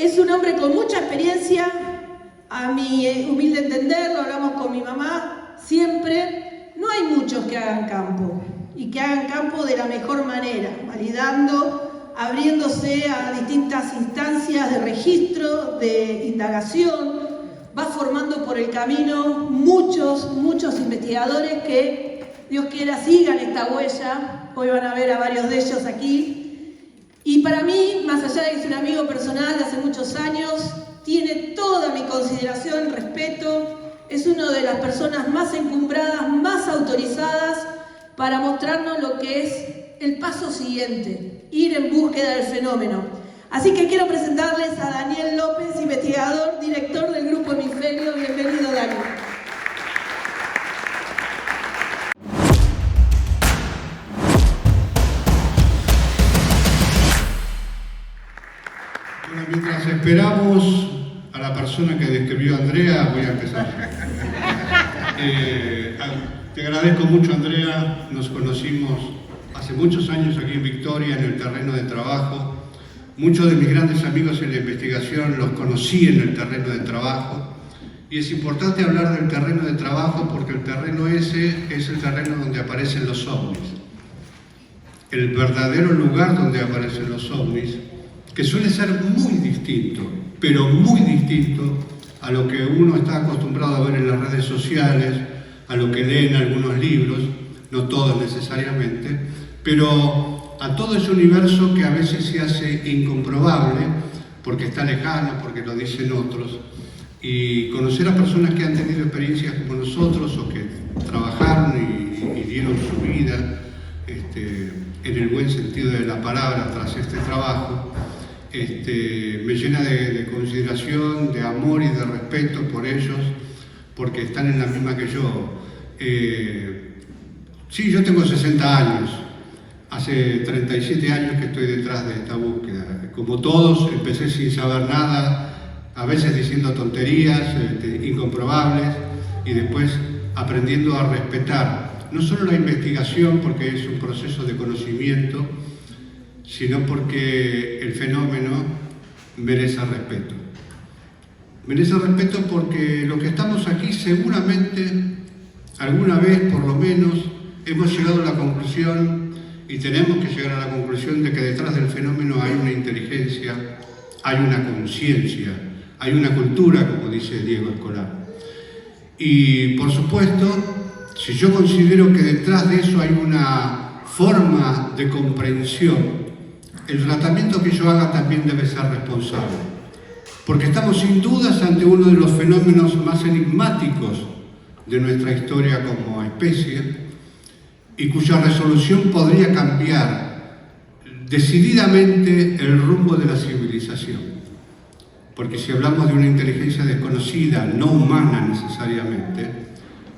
Es un hombre con mucha experiencia, a mi humilde entender, lo hablamos con mi mamá, siempre, no hay muchos que hagan campo, y que hagan campo de la mejor manera, validando, abriéndose a distintas instancias de registro, de indagación, va formando por el camino muchos investigadores que, Dios quiera, sigan esta huella. Hoy van a ver a varios de ellos aquí. Y para mí, más allá de que es un amigo personal de hace muchos años, tiene toda mi consideración, respeto, es una de las personas más encumbradas, más autorizadas para mostrarnos lo que es el paso siguiente, ir en búsqueda del fenómeno. Así que quiero presentarles a Daniel López, investigador, director del Grupo Hemisferio. Bienvenido, Dani. Bueno, mientras esperamos a la persona que describió Andrea, voy a empezar. Te agradezco mucho, Andrea. Nos conocimos hace muchos años aquí en Victoria, en el terreno de trabajo. Muchos de mis grandes amigos en la investigación los conocí en el terreno de trabajo. Y es importante hablar del terreno de trabajo porque el terreno ese es el terreno donde aparecen los ovnis. El verdadero lugar donde aparecen los ovnis, que suele ser muy distinto, pero muy distinto a lo que uno está acostumbrado a ver en las redes sociales, a lo que lee en algunos libros, no todos necesariamente, pero a todo ese universo que a veces se hace incomprobable, porque está lejano, porque lo dicen otros, y conocer a personas que han tenido experiencias como nosotros, o que trabajaron y dieron su vida, en el buen sentido de la palabra, tras este trabajo, me llena de consideración, de amor y de respeto por ellos, porque están en la misma que yo. Sí, yo tengo 60 años, hace 37 años que estoy detrás de esta búsqueda. Como todos, empecé sin saber nada, a veces diciendo tonterías incomprobables, y después aprendiendo a respetar, no solo la investigación, porque es un proceso de conocimiento, sino porque el fenómeno merece respeto. Merece respeto porque los que estamos aquí seguramente, alguna vez por lo menos, hemos llegado a la conclusión, y tenemos que llegar a la conclusión, de que detrás del fenómeno hay una inteligencia, hay una conciencia, hay una cultura, como dice Diego Escolar. Y por supuesto, si yo considero que detrás de eso hay una forma de comprensión, el tratamiento que yo haga también debe ser responsable, porque estamos sin dudas ante uno de los fenómenos más enigmáticos de nuestra historia como especie, y cuya resolución podría cambiar decididamente el rumbo de la civilización. Porque si hablamos de una inteligencia desconocida, no humana necesariamente,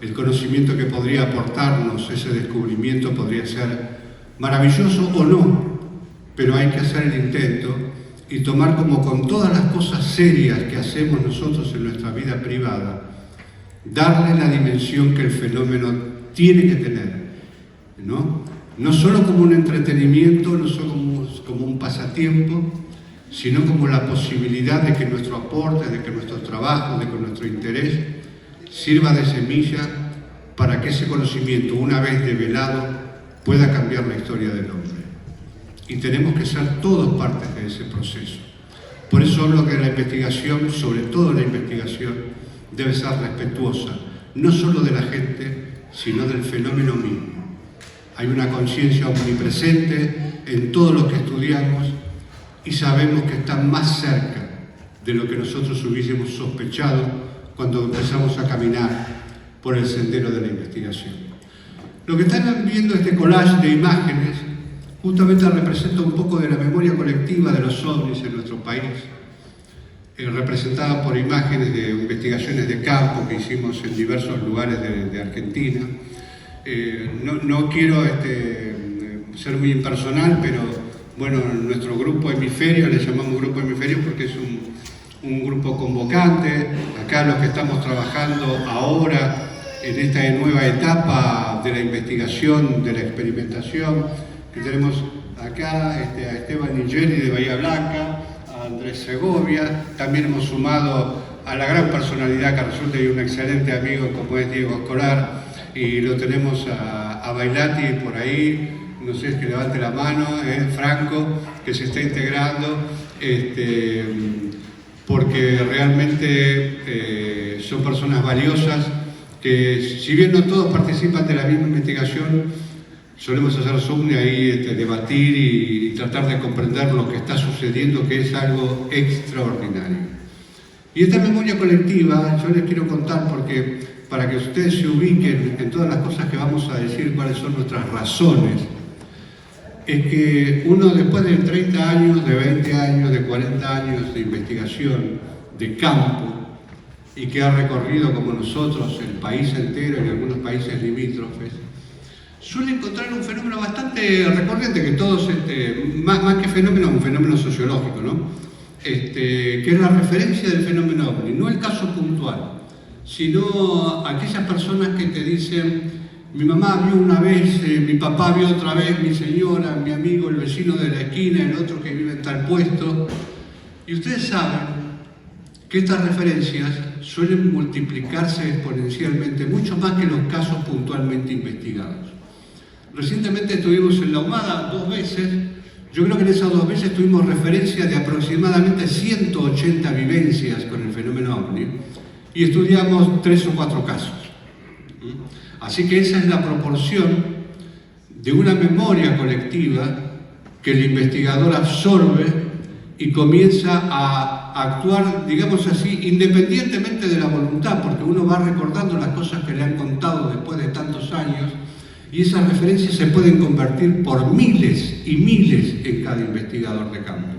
el conocimiento que podría aportarnos ese descubrimiento podría ser maravilloso o no, pero hay que hacer el intento y tomar, como con todas las cosas serias que hacemos nosotros en nuestra vida privada, darle la dimensión que el fenómeno tiene que tener, no solo como un entretenimiento, no solo como un pasatiempo, sino como la posibilidad de que nuestro aporte, de que nuestro trabajo, de que nuestro interés sirva de semilla para que ese conocimiento, una vez develado, pueda cambiar la historia del hombre. Y tenemos que ser todos partes de ese proceso. Por eso hablo que la investigación, sobre todo la investigación, debe ser respetuosa, no solo de la gente, sino del fenómeno mismo. Hay una conciencia omnipresente en todo lo que estudiamos y sabemos que está más cerca de lo que nosotros hubiésemos sospechado cuando empezamos a caminar por el sendero de la investigación. Lo que están viendo, este collage de imágenes, justamente representa un poco de la memoria colectiva de los ovnis en nuestro país, representada por imágenes de investigaciones de campo que hicimos en diversos lugares de Argentina. No quiero ser muy impersonal, pero bueno, nuestro grupo Hemisferio, le llamamos Grupo Hemisferio porque es un grupo convocante. Acá los que estamos trabajando ahora en esta nueva etapa de la investigación, de la experimentación, que tenemos acá a Esteban Nigeri de Bahía Blanca, a Andrés Segovia, también hemos sumado a la gran personalidad que resulta y un excelente amigo como es Diego Escolar, y lo tenemos a Bailati por ahí, no sé, es que levante la mano, Franco, que se está integrando, porque realmente son personas valiosas, que si bien no todos participan de la misma investigación, solemos hacer Zoom y ahí debatir y tratar de comprender lo que está sucediendo, que es algo extraordinario. Y esta memoria colectiva, yo les quiero contar porque para que ustedes se ubiquen en todas las cosas que vamos a decir, cuáles son nuestras razones, es que uno después de 30 años, de 20 años, de 40 años de investigación, de campo, y que ha recorrido como nosotros el país entero y algunos países limítrofes, suele encontrar un fenómeno bastante recurrente, que todos, más que fenómeno, un fenómeno sociológico, ¿no? Que es la referencia del fenómeno OVNI, no el caso puntual, sino aquellas personas que te dicen: mi mamá vio una vez, mi papá vio otra vez, mi señora, mi amigo, el vecino de la esquina, el otro que vive en tal puesto. Y ustedes saben que estas referencias suelen multiplicarse exponencialmente, mucho más que los casos puntualmente investigados. Recientemente estuvimos en La Ahumada 2 veces. Yo creo que en esas 2 veces tuvimos referencia de aproximadamente 180 vivencias con el fenómeno OVNI y estudiamos 3 o 4 casos. Así que esa es la proporción de una memoria colectiva que el investigador absorbe y comienza a actuar, digamos así, independientemente de la voluntad, porque uno va recordando las cosas que le han contado después de tantos años, y esas referencias se pueden convertir por miles y miles en cada investigador de campo.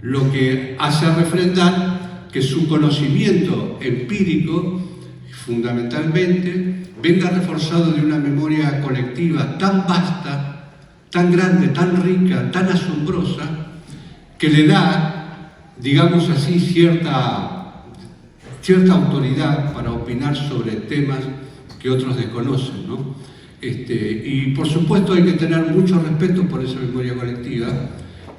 Lo que hace refrendar que su conocimiento empírico, fundamentalmente, venga reforzado de una memoria colectiva tan vasta, tan grande, tan rica, tan asombrosa, que le da, digamos así, cierta autoridad para opinar sobre temas que otros desconocen, ¿no? Y por supuesto hay que tener mucho respeto por esa memoria colectiva,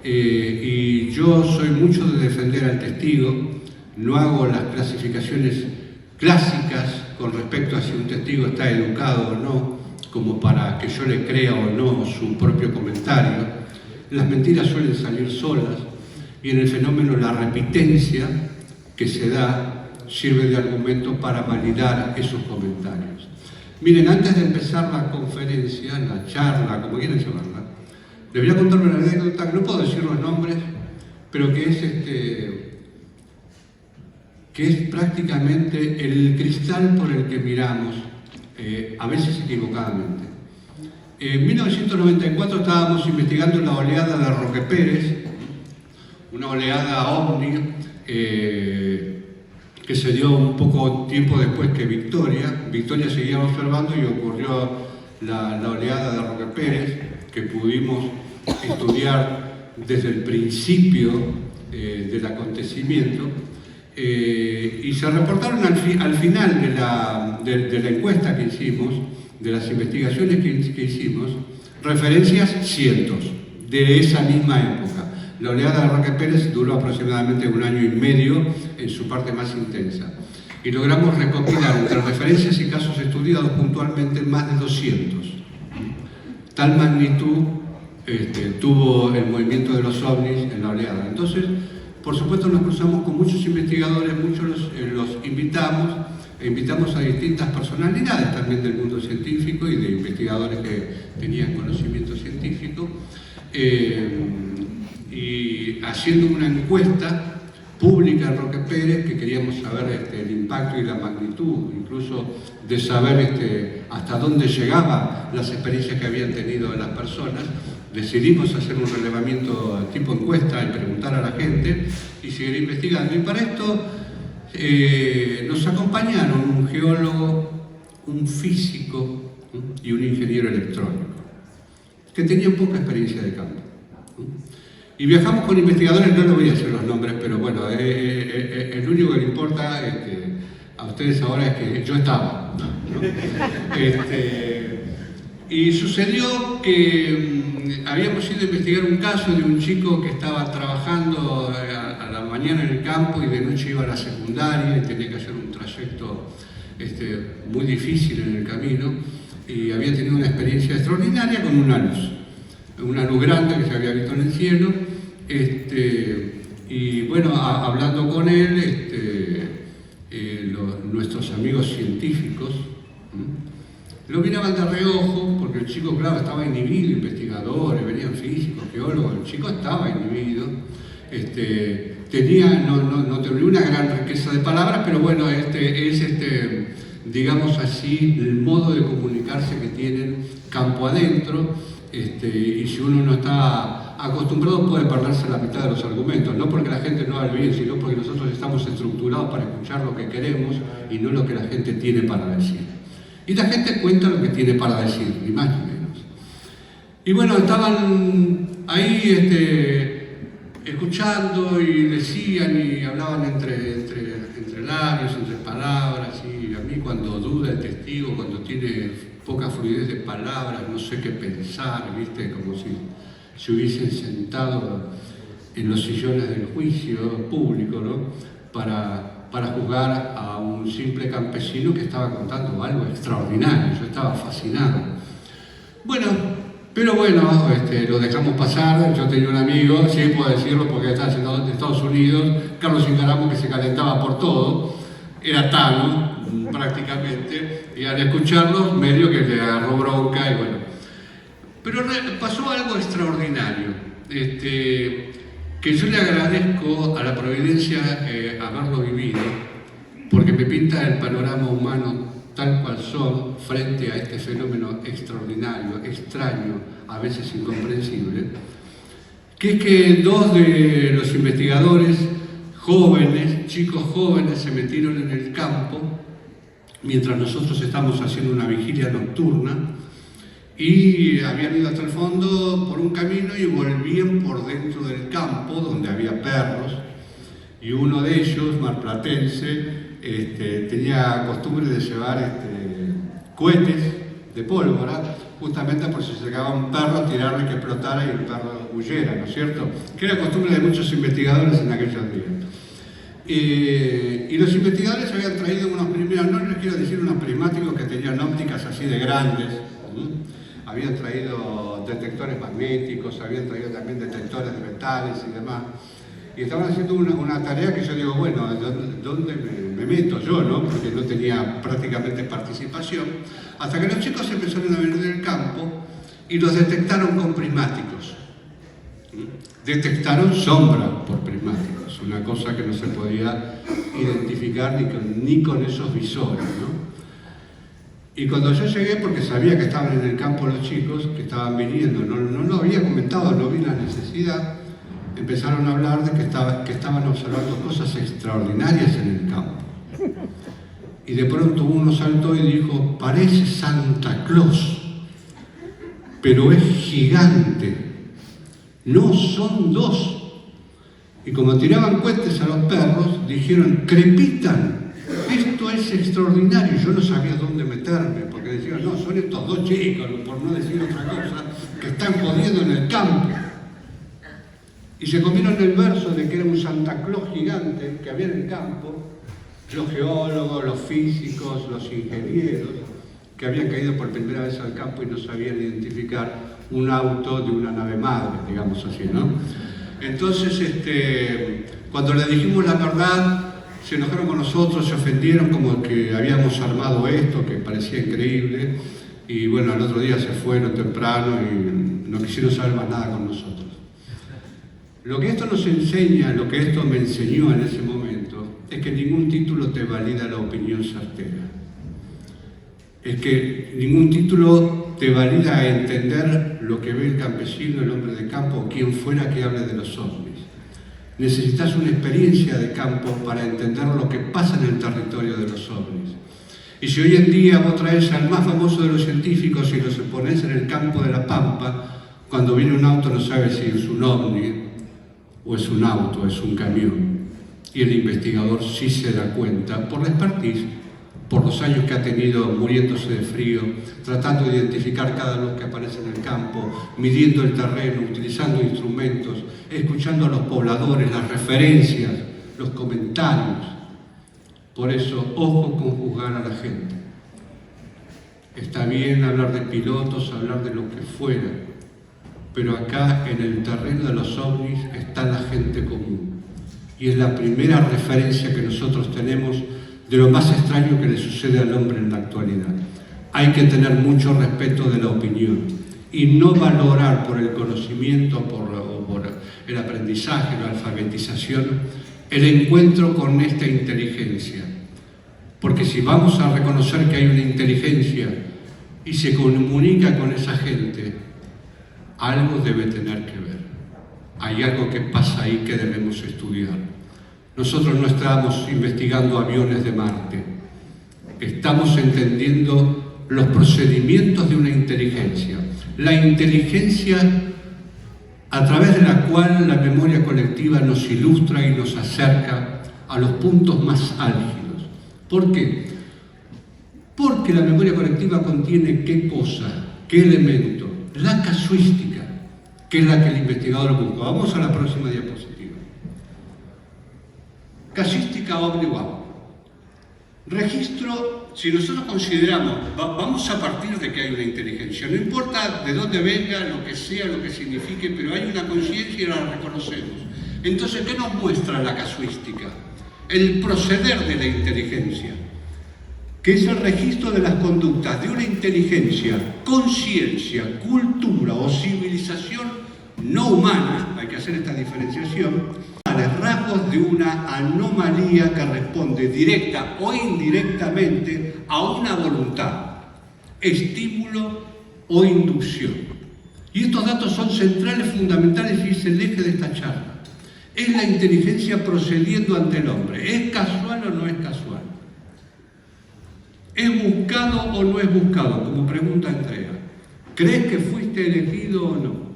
y yo soy mucho de defender al testigo, no hago las clasificaciones clásicas con respecto a si un testigo está educado o no, como para que yo le crea o no su propio comentario. Las mentiras suelen salir solas, y en el fenómeno la repitencia que se da sirve de argumento para validar esos comentarios. Miren, antes de empezar la conferencia, la charla, como quieran llamarla, les voy a contar una anécdota, que no puedo decir los nombres, pero que es prácticamente el cristal por el que miramos, a veces equivocadamente. En 1994 estábamos investigando la oleada de Roque Pérez, una oleada OVNI que se dio un poco tiempo después que Victoria. Victoria seguía observando y ocurrió la oleada de Roque Pérez, que pudimos estudiar desde el principio del acontecimiento. Y se reportaron al final de la encuesta que hicimos, de las investigaciones que hicimos, referencias cientos de esa misma época. La oleada de Roque Pérez duró aproximadamente 1 año y medio en su parte más intensa. Y logramos recopilar entre referencias y casos estudiados puntualmente más de 200. Tal magnitud tuvo el movimiento de los ovnis en la oleada. Entonces, por supuesto, nos cruzamos con muchos investigadores, muchos los invitamos, e invitamos a distintas personalidades también del mundo científico y de investigadores que tenían conocimiento científico, y haciendo una encuesta pública en Roque Pérez, que queríamos saber el impacto y la magnitud, incluso de saber hasta dónde llegaban las experiencias que habían tenido las personas. Decidimos hacer un relevamiento tipo encuesta y preguntar a la gente y seguir investigando. Y para esto nos acompañaron un geólogo, un físico y un ingeniero electrónico, que tenían poca experiencia de campo. Y viajamos con investigadores, no les voy a decir los nombres, pero bueno, el único que le importa a ustedes ahora es que yo estaba, ¿no? Y sucedió que habíamos ido a investigar un caso de un chico que estaba trabajando mañana en el campo y de noche iba a la secundaria y tenía que hacer un trayecto muy difícil en el camino, y había tenido una experiencia extraordinaria con una luz grande que se había visto en el cielo, y bueno, hablando con él, nuestros amigos científicos lo miraban de reojo, porque el chico, claro, estaba inhibido, investigadores, venían físicos, geólogos, el chico estaba inhibido, no tenía una gran riqueza de palabras, pero bueno, digamos así, el modo de comunicarse que tienen campo adentro, y si uno no está acostumbrado puede perderse la mitad de los argumentos, no porque la gente no hable bien, sino porque nosotros estamos estructurados para escuchar lo que queremos y no lo que la gente tiene para decir. Y la gente cuenta lo que tiene para decir, ni más ni menos. Y bueno, estaban ahí escuchando y decían y hablaban entre labios, entre palabras, y a mí cuando duda el testigo, cuando tiene poca fluidez de palabras, no sé qué pensar, ¿viste? Como si se hubiesen sentado en los sillones del juicio público, ¿no? Para juzgar a un simple campesino que estaba contando algo extraordinario. Yo estaba fascinado. Bueno, pero bueno, lo dejamos pasar. Yo tenía un amigo, sí puedo decirlo porque estaba en Estados Unidos, Carlos Ingaramo, que se calentaba por todo, era Tano prácticamente, y al escucharlo medio que le agarró bronca y bueno. Pero pasó algo extraordinario, que yo le agradezco a la providencia haberlo vivido, porque me pinta el panorama humano tal cual son frente a este fenómeno extraordinario, extraño, a veces incomprensible, que es que dos de los investigadores jóvenes, chicos jóvenes, se metieron en el campo mientras nosotros estábamos haciendo una vigilia nocturna, y habían ido hasta el fondo por un camino y volvían por dentro del campo donde había perros, y uno de ellos, marplatense, tenía costumbre de llevar cohetes de pólvora, justamente por si se llegaba un perro, tirarle que explotara y el perro huyera, ¿no es cierto? Que era costumbre de muchos investigadores en aquellos días. Y los investigadores habían traído unos prismáticos, no les quiero decir unos prismáticos que tenían ópticas así de grandes, habían traído detectores magnéticos, habían traído también detectores de metales y demás. Y estaban haciendo una tarea que yo digo, bueno, ¿dónde me meto yo, no? Porque no tenía prácticamente participación. Hasta que los chicos empezaron a venir del campo y los detectaron con prismáticos. Detectaron sombra por prismáticos, una cosa que no se podía identificar ni con esos visores, ¿no? Y cuando yo llegué, porque sabía que estaban en el campo los chicos, que estaban viniendo, no lo había comentado, no vi la necesidad, empezaron a hablar de que estaban observando cosas extraordinarias en el campo. Y de pronto uno saltó y dijo, parece Santa Claus, pero es gigante, no son dos. Y como tiraban cohetes a los perros, dijeron, crepitan. Esto es extraordinario. Yo no sabía dónde meterme, porque decían, no, son estos dos chicos, por no decir otra cosa, que están jodiendo en el campo. Y se comieron el verso de que era un Santa Claus gigante que había en el campo, los geólogos, los físicos, los ingenieros, que habían caído por primera vez al campo y no sabían identificar un auto de una nave madre, digamos así, ¿no? Entonces, cuando le dijimos la verdad, se enojaron con nosotros, se ofendieron como que habíamos armado esto, que parecía increíble, y bueno, al otro día se fueron temprano y no quisieron saber más nada con nosotros. Lo que esto nos enseña, lo que esto me enseñó en ese momento, es que ningún título te valida la opinión certera. Es que ningún título te valida a entender lo que ve el campesino, el hombre de campo, o quien fuera que hable de los ovnis. Necesitas una experiencia de campo para entender lo que pasa en el territorio de los ovnis. Y si hoy en día vos traes al más famoso de los científicos y los pones en el campo de la Pampa, cuando viene un auto no sabe si es un ovni o es un auto, es un camión. Y el investigador sí se da cuenta por la expertise, por los años que ha tenido muriéndose de frío, tratando de identificar cada luz que aparece en el campo, midiendo el terreno, utilizando instrumentos, escuchando a los pobladores, las referencias los comentarios. Por eso, ojo con juzgar a la gente. Está bien hablar de pilotos, hablar de lo que fuera, pero acá en el terreno de los ovnis está la gente común. Y es la primera referencia que nosotros tenemos de lo más extraño que le sucede al hombre en la actualidad. Hay que tener mucho respeto de la opinión y no valorar por el conocimiento, por el aprendizaje, la alfabetización, el encuentro con esta inteligencia. Porque si vamos a reconocer que hay una inteligencia y se comunica con esa gente, algo debe tener que ver. Hay algo que pasa ahí que debemos estudiar. Nosotros no estamos investigando aviones de Marte. Estamos entendiendo los procedimientos de una inteligencia. La inteligencia a través de la cual la memoria colectiva nos ilustra y nos acerca a los puntos más álgidos. ¿Por qué? Porque la memoria colectiva contiene ¿qué cosa? ¿Qué elemento? La casuística, que es la que el investigador busca. Vamos a la próxima diapositiva. Casuística obligada. Registro, si nosotros consideramos, vamos a partir de que hay una inteligencia, no importa de dónde venga, lo que sea, lo que signifique, pero hay una conciencia y la reconocemos. Entonces, ¿qué nos muestra la casuística? El proceder de la inteligencia, que es el registro de las conductas de una inteligencia, conciencia, cultura o civilización no humana, hay que hacer esta diferenciación, rasgos de una anomalía que responde directa o indirectamente a una voluntad, estímulo o inducción. Y estos datos son centrales, fundamentales y es el eje de esta charla. Es la inteligencia procediendo ante el hombre. ¿Es casual o no es casual? ¿Es buscado o no es buscado? Como pregunta entrega. ¿Crees que fuiste elegido o no?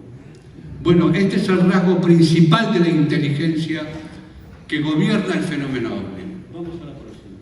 Bueno, este es el rasgo principal de la inteligencia que gobierna el fenómeno ovni. Vamos a la próxima.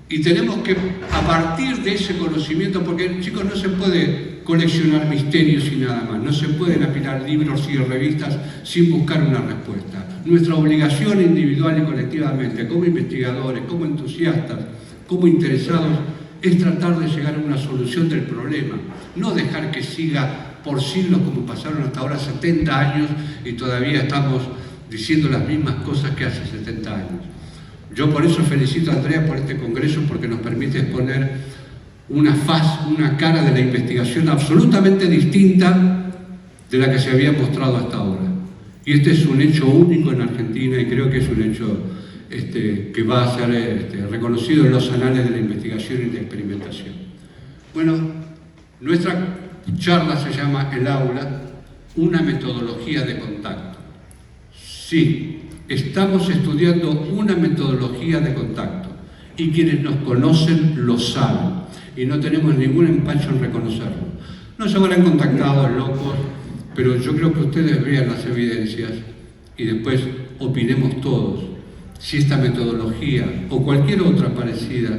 Y tenemos que, a partir de ese conocimiento, porque chicos, no se puede coleccionar misterios y nada más, no se pueden apilar libros y revistas sin buscar una respuesta. Nuestra obligación individual y colectivamente, como investigadores, como entusiastas, como interesados, es tratar de llegar a una solución del problema, no dejar que siga por siglos como pasaron hasta ahora 70 años y todavía estamos diciendo las mismas cosas que hace 70 años. Yo por eso felicito a Andrea por este congreso porque nos permite exponer una faz, una cara de la investigación absolutamente distinta de la que se había mostrado hasta ahora. Y este es un hecho único en Argentina y creo que es un hecho que va a ser reconocido en los anales de la investigación y de experimentación. Bueno, nuestra charla se llama El Aula, una metodología de contacto. Sí, estamos estudiando una metodología de contacto y quienes nos conocen lo saben y no tenemos ningún empacho en reconocerlo. No se habrán contactado locos, pero yo creo que ustedes vean las evidencias y después opinemos todos si esta metodología o cualquier otra parecida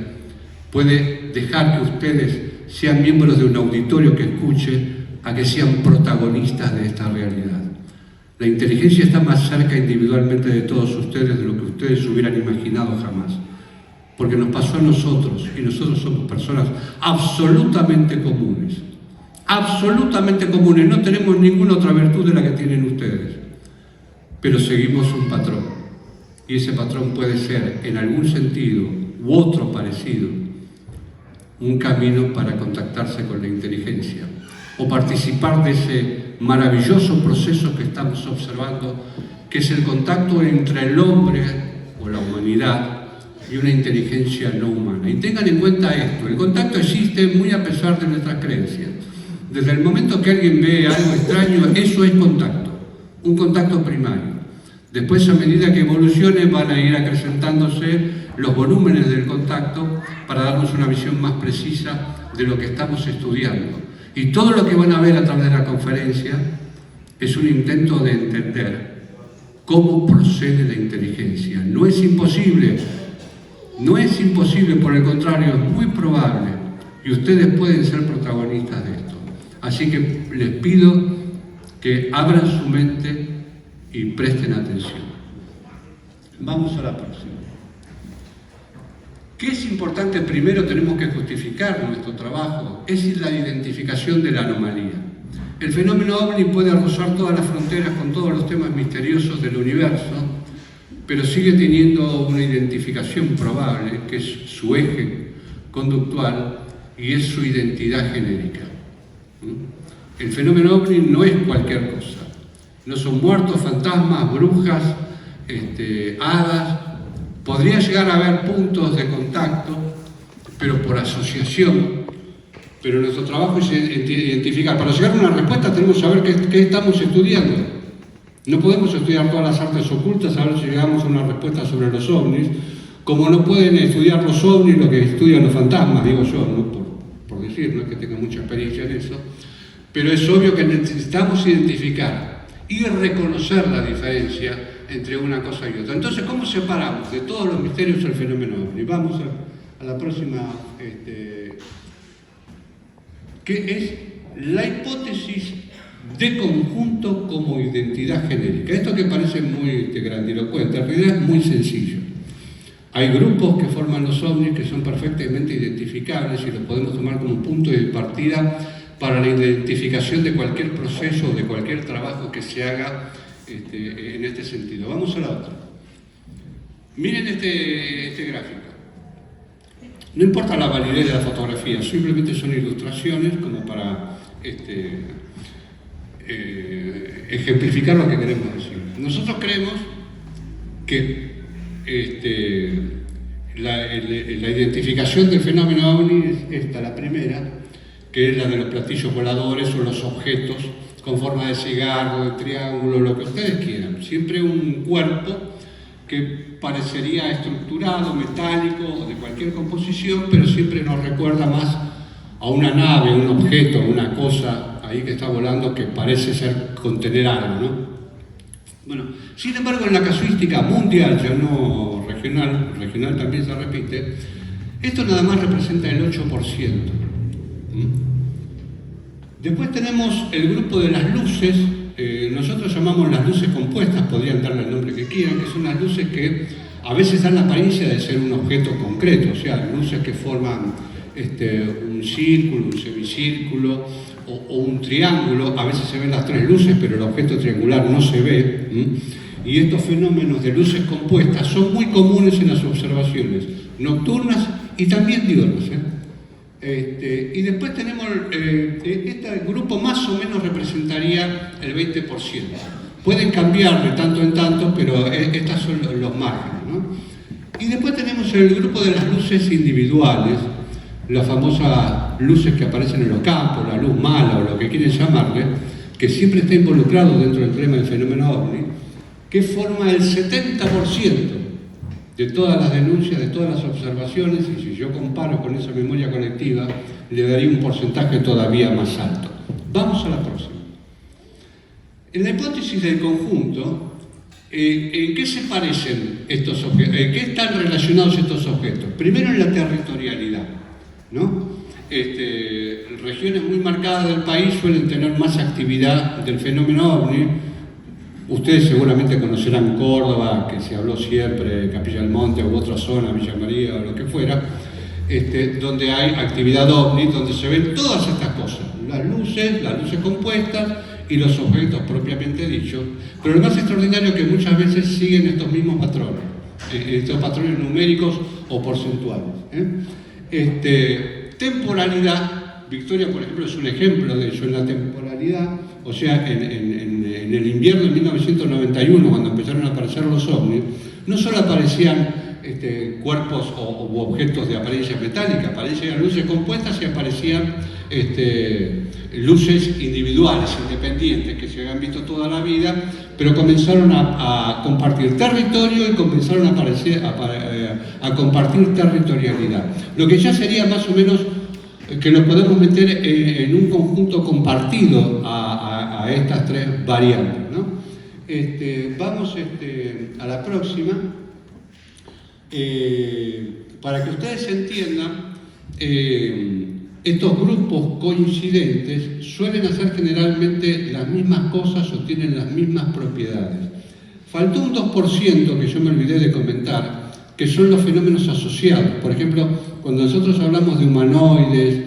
puede dejar que ustedes sean miembros de un auditorio que escuche a que sean protagonistas de esta realidad. La inteligencia está más cerca individualmente de todos ustedes de lo que ustedes hubieran imaginado jamás, porque nos pasó a nosotros y nosotros somos personas absolutamente comunes, no tenemos ninguna otra virtud de la que tienen ustedes, pero seguimos un patrón y ese patrón puede ser en algún sentido u otro parecido un camino para contactarse con la inteligencia o participar de ese maravilloso proceso que estamos observando, que es el contacto entre el hombre o la humanidad y una inteligencia no humana. Y tengan en cuenta esto, el contacto existe muy a pesar de nuestras creencias. Desde el momento que alguien ve algo extraño, eso es contacto, un contacto primario. Después, a medida que evolucione, van a ir acrecentándose los volúmenes del contacto para darnos una visión más precisa de lo que estamos estudiando. Y todo lo que van a ver a través de la conferencia es un intento de entender cómo procede la inteligencia. No es imposible, por el contrario, es muy probable y ustedes pueden ser protagonistas de esto. Así que les pido que abran su mente y presten atención. Vamos a la próxima. ¿Qué es importante? Primero tenemos que justificar nuestro trabajo, es la identificación de la anomalía. El fenómeno OVNI puede rozar todas las fronteras con todos los temas misteriosos del universo, pero sigue teniendo una identificación probable, que es su eje conductual y es su identidad genérica. El fenómeno OVNI no es cualquier cosa. No son muertos, fantasmas, brujas, hadas. Podría llegar a haber puntos de contacto, pero por asociación. Pero nuestro trabajo es identificar. Para llegar a una respuesta tenemos que saber qué estamos estudiando. No podemos estudiar todas las artes ocultas a ver si llegamos a una respuesta sobre los ovnis, como no pueden estudiar los ovnis lo que estudian los fantasmas, digo yo, ¿no? por decir, no es que tenga mucha experiencia en eso, pero es obvio que necesitamos identificar y reconocer la diferencia entre una cosa y otra. Entonces, ¿cómo separamos de todos los misterios el fenómeno OVNI? Vamos a la próxima, que es la hipótesis de conjunto como identidad genérica. Esto que parece muy grandilocuente, en realidad es muy sencillo. Hay grupos que forman los ovnis que son perfectamente identificables y los podemos tomar como un punto de partida para la identificación de cualquier proceso o de cualquier trabajo que se haga en este sentido. Vamos a la otra. Miren este gráfico. No importa la validez de la fotografía, simplemente son ilustraciones como para ejemplificar lo que queremos decir. Nosotros creemos que la identificación del fenómeno OVNI es esta, la primera, que es la de los platillos voladores o los objetos con forma de cigarro, de triángulo, lo que ustedes quieran. Siempre un cuerpo que parecería estructurado, metálico, de cualquier composición, pero siempre nos recuerda más a una nave, un objeto, una cosa ahí que está volando que parece ser contener algo, ¿no? Bueno, sin embargo, en la casuística mundial, ya no regional también se repite, esto nada más representa el 8%. Después tenemos el grupo de las luces, nosotros llamamos las luces compuestas, podrían darle el nombre que quieran, que son las luces que a veces dan la apariencia de ser un objeto concreto, o sea, luces que forman un círculo, un semicírculo o un triángulo. A veces se ven las tres luces, pero el objeto triangular no se ve. Y estos fenómenos de luces compuestas son muy comunes en las observaciones nocturnas y también diurnas. Y después tenemos, este grupo más o menos representaría el 20%. Pueden cambiar de tanto en tanto, pero estos son los márgenes, ¿no? Y después tenemos el grupo de las luces individuales, las famosas luces que aparecen en los campos, la luz mala o lo que quieren llamarle, que siempre está involucrado dentro del tema del fenómeno OVNI, que forma el 70% de todas las denuncias, de todas las observaciones, y si yo comparo con esa memoria colectiva, le daría un porcentaje todavía más alto. Vamos a la próxima. En la hipótesis del conjunto, ¿en qué se parecen estos objetos? ¿En qué están relacionados estos objetos? Primero en la territorialidad, ¿no? Regiones muy marcadas del país suelen tener más actividad del fenómeno OVNI. Ustedes seguramente conocerán Córdoba, que se habló siempre, Capilla del Monte u otra zona, Villa María o lo que fuera, donde hay actividad OVNI, donde se ven todas estas cosas, las luces compuestas y los objetos propiamente dichos. Pero lo más extraordinario es que muchas veces siguen estos mismos patrones, estos patrones numéricos o porcentuales. Temporalidad, Victoria, por ejemplo, es un ejemplo de eso. En la temporalidad, o sea, en el invierno de 1991, cuando empezaron a aparecer los ovnis, no solo aparecían cuerpos u objetos de apariencia metálica, aparecían luces compuestas y aparecían luces individuales, independientes, que se habían visto toda la vida, pero comenzaron a compartir territorio y comenzaron a compartir territorialidad. Lo que ya sería más o menos que lo podemos meter en un conjunto compartido a estas tres variantes, ¿no? Vamos a la próxima. Para que ustedes entiendan, estos grupos coincidentes suelen hacer generalmente las mismas cosas o tienen las mismas propiedades. Faltó un 2% que yo me olvidé de comentar, que son los fenómenos asociados. Por ejemplo, cuando nosotros hablamos de humanoides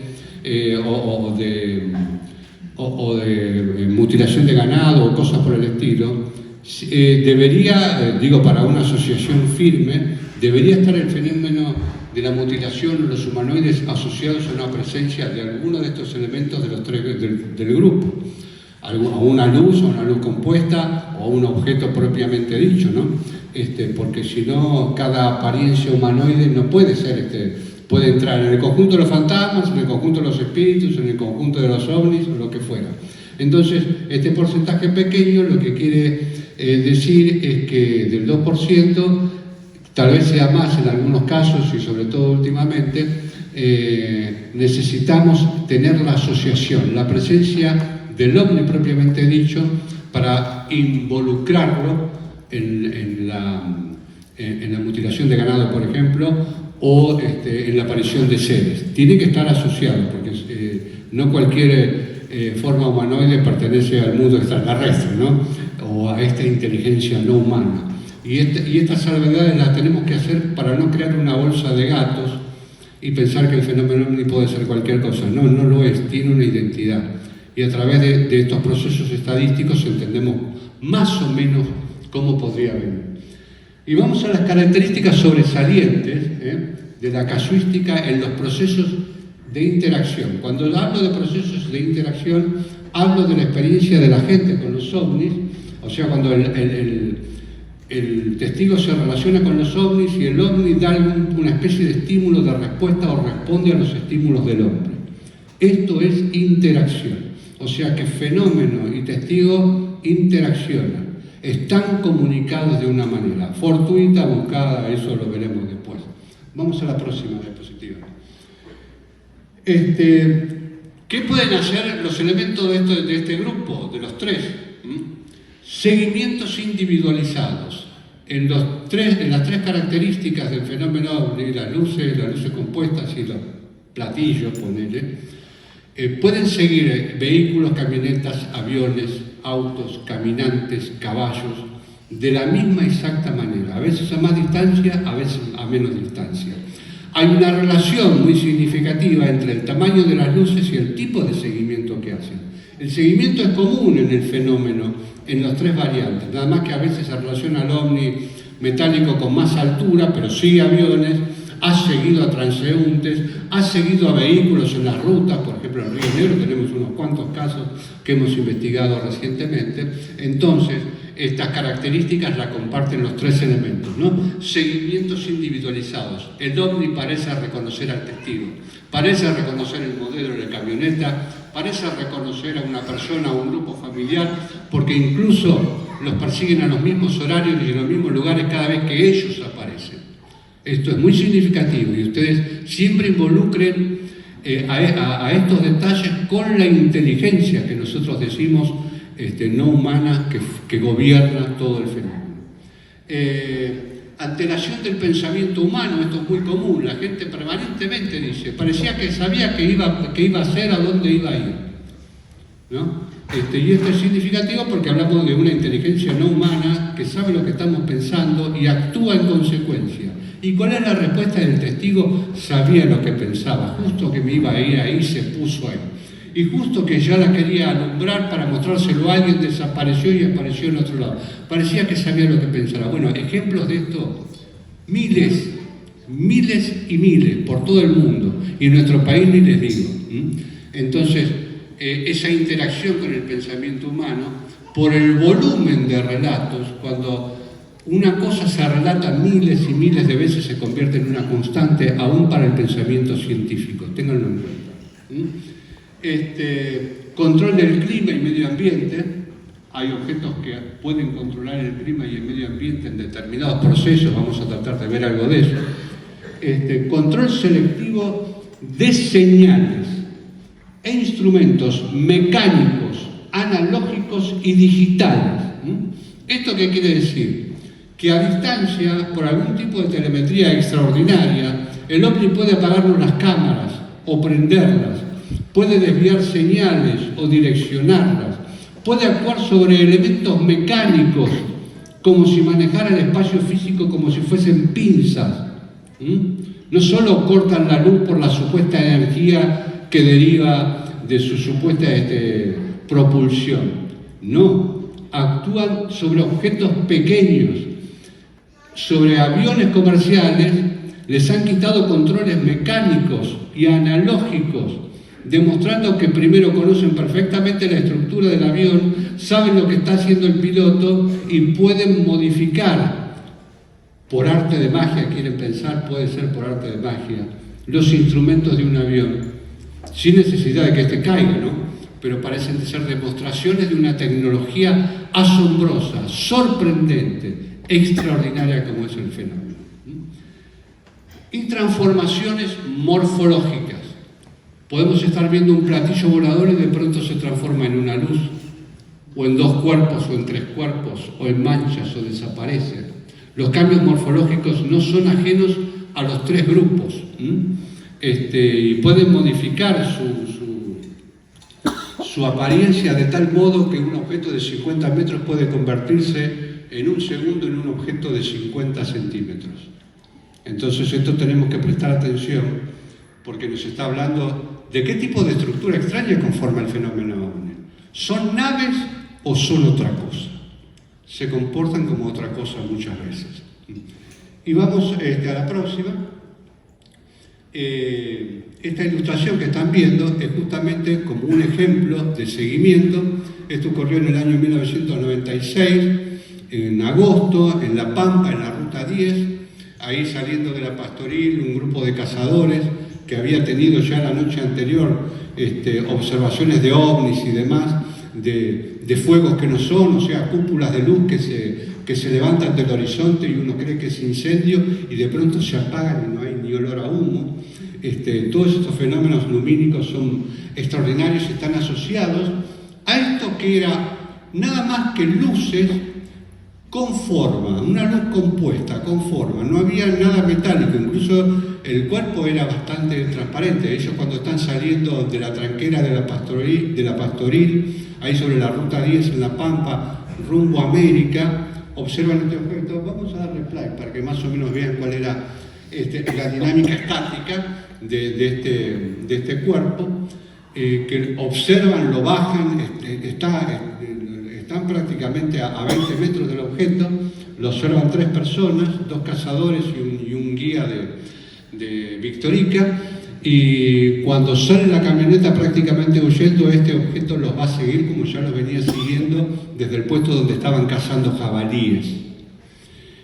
o de mutilación de ganado o cosas por el estilo, debería, digo para una asociación firme, debería estar el fenómeno de la mutilación o los humanoides asociados a una presencia de alguno de estos elementos de los tres del grupo. A una luz compuesta o a un objeto propiamente dicho, ¿no? Porque si no, cada apariencia humanoide no puede ser, puede entrar en el conjunto de los fantasmas, en el conjunto de los espíritus, en el conjunto de los ovnis o lo que fuera. Entonces, este porcentaje pequeño lo que quiere decir es que del 2%, tal vez sea más en algunos casos y sobre todo últimamente, necesitamos tener la asociación, la presencia del ovni propiamente dicho, para involucrarlo en la mutilación de ganado, por ejemplo, o en la aparición de seres. Tiene que estar asociado, porque no cualquier forma humanoide pertenece al mundo extraterrestre, ¿no? O a esta inteligencia no humana. Y estas salvedades las tenemos que hacer para no crear una bolsa de gatos y pensar que el fenómeno ovni puede ser cualquier cosa. No, no lo es, tiene una identidad. Y a través de estos procesos estadísticos entendemos más o menos cómo podría venir. Y vamos a las características sobresalientes de la casuística en los procesos de interacción. Cuando hablo de procesos de interacción, hablo de la experiencia de la gente con los ovnis, o sea, cuando el testigo se relaciona con los ovnis y el ovni da una especie de estímulo de respuesta o responde a los estímulos del hombre. Esto es interacción. O sea que fenómeno y testigo interaccionan, están comunicados de una manera fortuita, buscada, eso lo veremos después. Vamos a la próxima diapositiva. ¿Qué pueden hacer los elementos de este grupo, de los tres? Seguimientos individualizados. En las tres características del fenómeno ovni, las luces compuestas y los platillos, ponele, pueden seguir vehículos, camionetas, aviones, autos, caminantes, caballos, de la misma exacta manera, a veces a más distancia, a veces a menos distancia. Hay una relación muy significativa entre el tamaño de las luces y el tipo de seguimiento que hacen. El seguimiento es común en el fenómeno, en las tres variantes, nada más que a veces se relaciona al ovni metálico con más altura, pero sí aviones, ha seguido a transeúntes, ha seguido a vehículos en las rutas, por ejemplo en Río Negro tenemos unos cuantos casos que hemos investigado recientemente. Entonces, estas características las comparten los tres elementos, ¿no? Seguimientos individualizados. El ovni parece reconocer al testigo, parece reconocer el modelo de la camioneta, parece reconocer a una persona o un grupo familiar, porque incluso los persiguen a los mismos horarios y en los mismos lugares cada vez que ellos aparecen. Esto es muy significativo y ustedes siempre involucren a estos detalles con la inteligencia que nosotros decimos no humana que gobierna todo el fenómeno. Alteración del pensamiento humano, esto es muy común, la gente permanentemente dice, parecía que sabía que iba a hacer, a dónde iba a ir, ¿no? Y esto es significativo porque hablamos de una inteligencia no humana que sabe lo que estamos pensando y actúa en consecuencia. ¿Y cuál es la respuesta del testigo? Sabía lo que pensaba, justo que me iba a ir ahí, se puso ahí. Y justo que ya la quería alumbrar para mostrárselo a alguien, desapareció y apareció en otro lado. Parecía que sabía lo que pensaba. Bueno, ejemplos de esto, miles y miles por todo el mundo. Y en nuestro país ni les digo. Entonces, esa interacción con el pensamiento humano, por el volumen de relatos, cuando una cosa se relata miles y miles de veces, se convierte en una constante, aún para el pensamiento científico. Ténganlo en cuenta. Control del clima y medio ambiente. Hay objetos que pueden controlar el clima y el medio ambiente en determinados procesos, vamos a tratar de ver algo de eso. Control selectivo de señales e instrumentos mecánicos, analógicos y digitales. ¿Esto qué quiere decir? Que a distancia, por algún tipo de telemetría extraordinaria, el ovni puede apagarnos las cámaras o prenderlas, puede desviar señales o direccionarlas, puede actuar sobre elementos mecánicos como si manejara el espacio físico como si fuesen pinzas. No solo cortan la luz por la supuesta energía que deriva de su supuesta propulsión, no, actúan sobre objetos pequeños, sobre aviones comerciales. Les han quitado controles mecánicos y analógicos, demostrando que primero conocen perfectamente la estructura del avión, saben lo que está haciendo el piloto y pueden modificar, por arte de magia, quieren pensar, puede ser por arte de magia, los instrumentos de un avión, sin necesidad de que éste caiga, ¿no? Pero parecen ser demostraciones de una tecnología asombrosa, sorprendente, extraordinaria como es el fenómeno. Y transformaciones morfológicas. Podemos estar viendo un platillo volador y de pronto se transforma en una luz, o en dos cuerpos, o en tres cuerpos, o en manchas, o desaparece. Los cambios morfológicos no son ajenos a los tres grupos, y pueden modificar su apariencia de tal modo que un objeto de 50 metros puede convertirse en un segundo en un objeto de 50 centímetros. Entonces esto tenemos que prestar atención porque nos está hablando de qué tipo de estructura extraña conforma el fenómeno ovni. ¿Son naves o son otra cosa? Se comportan como otra cosa muchas veces. Y vamos a la próxima. Esta ilustración que están viendo es justamente como un ejemplo de seguimiento. Esto ocurrió en el año 1996, en agosto, en La Pampa, en la Ruta 10. Ahí saliendo de la Pastoril, un grupo de cazadores que había tenido ya la noche anterior observaciones de ovnis y demás, de fuegos que no son, o sea, cúpulas de luz que se levantan del horizonte y uno cree que es incendio y de pronto se apagan y no hay ni olor a humo. Todos estos fenómenos lumínicos son extraordinarios y están asociados a esto que era nada más que luces con forma, una luz compuesta, con forma, no había nada metálico, incluso el cuerpo era bastante transparente. Ellos cuando están saliendo de la tranquera de la Pastoril, ahí sobre la Ruta 10 en La Pampa, rumbo a América, observan este objeto. Vamos a darle play para que más o menos vean cuál era la dinámica estática de este cuerpo, que observan, lo bajan, están prácticamente a 20 metros del objeto, lo observan 3 personas, 2 cazadores y un guía de Victorica, y cuando sale la camioneta prácticamente huyendo, este objeto los va a seguir como ya los venía siguiendo desde el puesto donde estaban cazando jabalíes.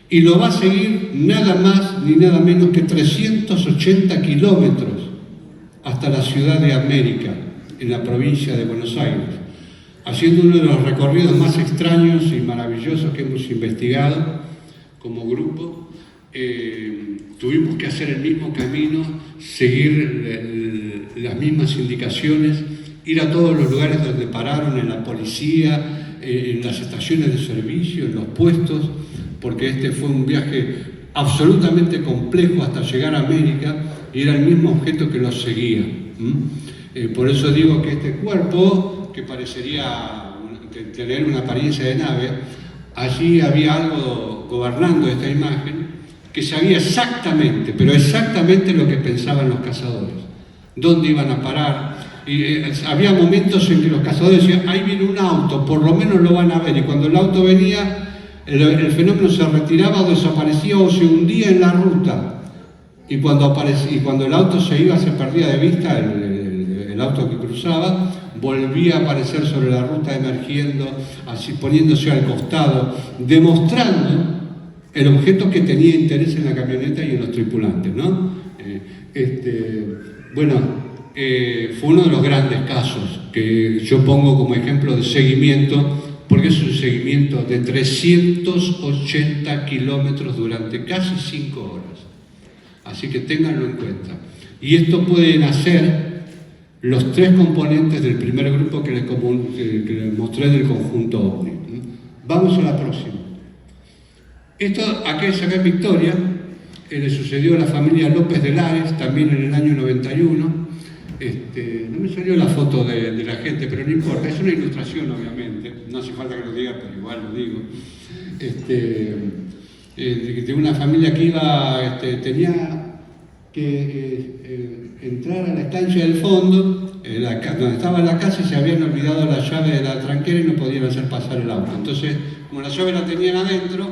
Y lo va a seguir nada más ni nada menos que 380 kilómetros hasta la ciudad de América, en la provincia de Buenos Aires, haciendo uno de los recorridos más extraños y maravillosos que hemos investigado como grupo. Tuvimos que hacer el mismo camino, seguir las mismas indicaciones, ir a todos los lugares donde pararon, en la policía, en las estaciones de servicio, en los puestos, porque este fue un viaje absolutamente complejo hasta llegar a América y era el mismo objeto que los seguía. Por eso digo que este cuerpo, que parecería tener una apariencia de nave, allí había algo gobernando esta imagen que sabía exactamente, pero exactamente lo que pensaban los cazadores, dónde iban a parar. Y había momentos en que los cazadores decían, ahí viene un auto, por lo menos lo van a ver, y cuando el auto venía, el fenómeno se retiraba o desaparecía o se hundía en la ruta, y cuando el auto se iba, se perdía de vista el auto que cruzaba, volvía a aparecer sobre la ruta emergiendo, así poniéndose al costado, demostrando el objeto que tenía interés en la camioneta y en los tripulantes, ¿no? Fue uno de los grandes casos que yo pongo como ejemplo de seguimiento, porque es un seguimiento de 380 kilómetros durante casi 5 horas. Así que ténganlo en cuenta. Y esto pueden hacer los 3 componentes del primer grupo que les mostré del conjunto OVNI. Vamos a la próxima. Esto acá en Victoria, le sucedió a la familia López de Lares, también en el año 91. No me salió la foto de la gente, pero no importa, es una ilustración obviamente, no hace falta que lo diga, pero igual lo digo. De una familia que iba, tenía que entrar a la estancia del fondo, donde estaba la casa, y se habían olvidado la llave de la tranquera y no podían hacer pasar el auto. Entonces, como la llave la tenían adentro,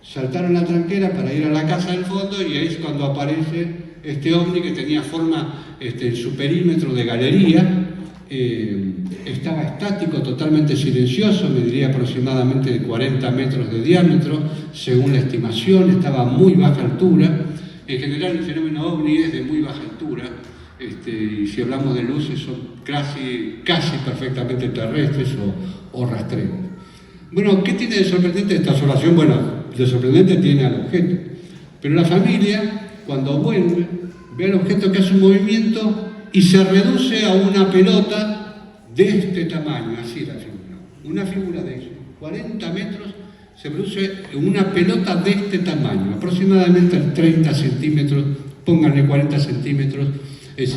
saltaron la tranquera para ir a la casa del fondo, y ahí es cuando aparece este ovni que tenía forma en su perímetro de galería. Estaba estático, totalmente silencioso, mediría aproximadamente de 40 metros de diámetro, según la estimación, estaba a muy baja altura. En general el fenómeno ovni es de muy baja altura, y si hablamos de luces son casi perfectamente terrestres o rastreros. Bueno, ¿qué tiene de sorprendente esta observación? Bueno, de sorprendente tiene al objeto, pero la familia, cuando vuelve, ve al objeto que hace un movimiento y se reduce a una pelota de este tamaño, así la figura. Una figura de 40 metros se produce una pelota de este tamaño, aproximadamente 30 centímetros, pónganle 40 centímetros, es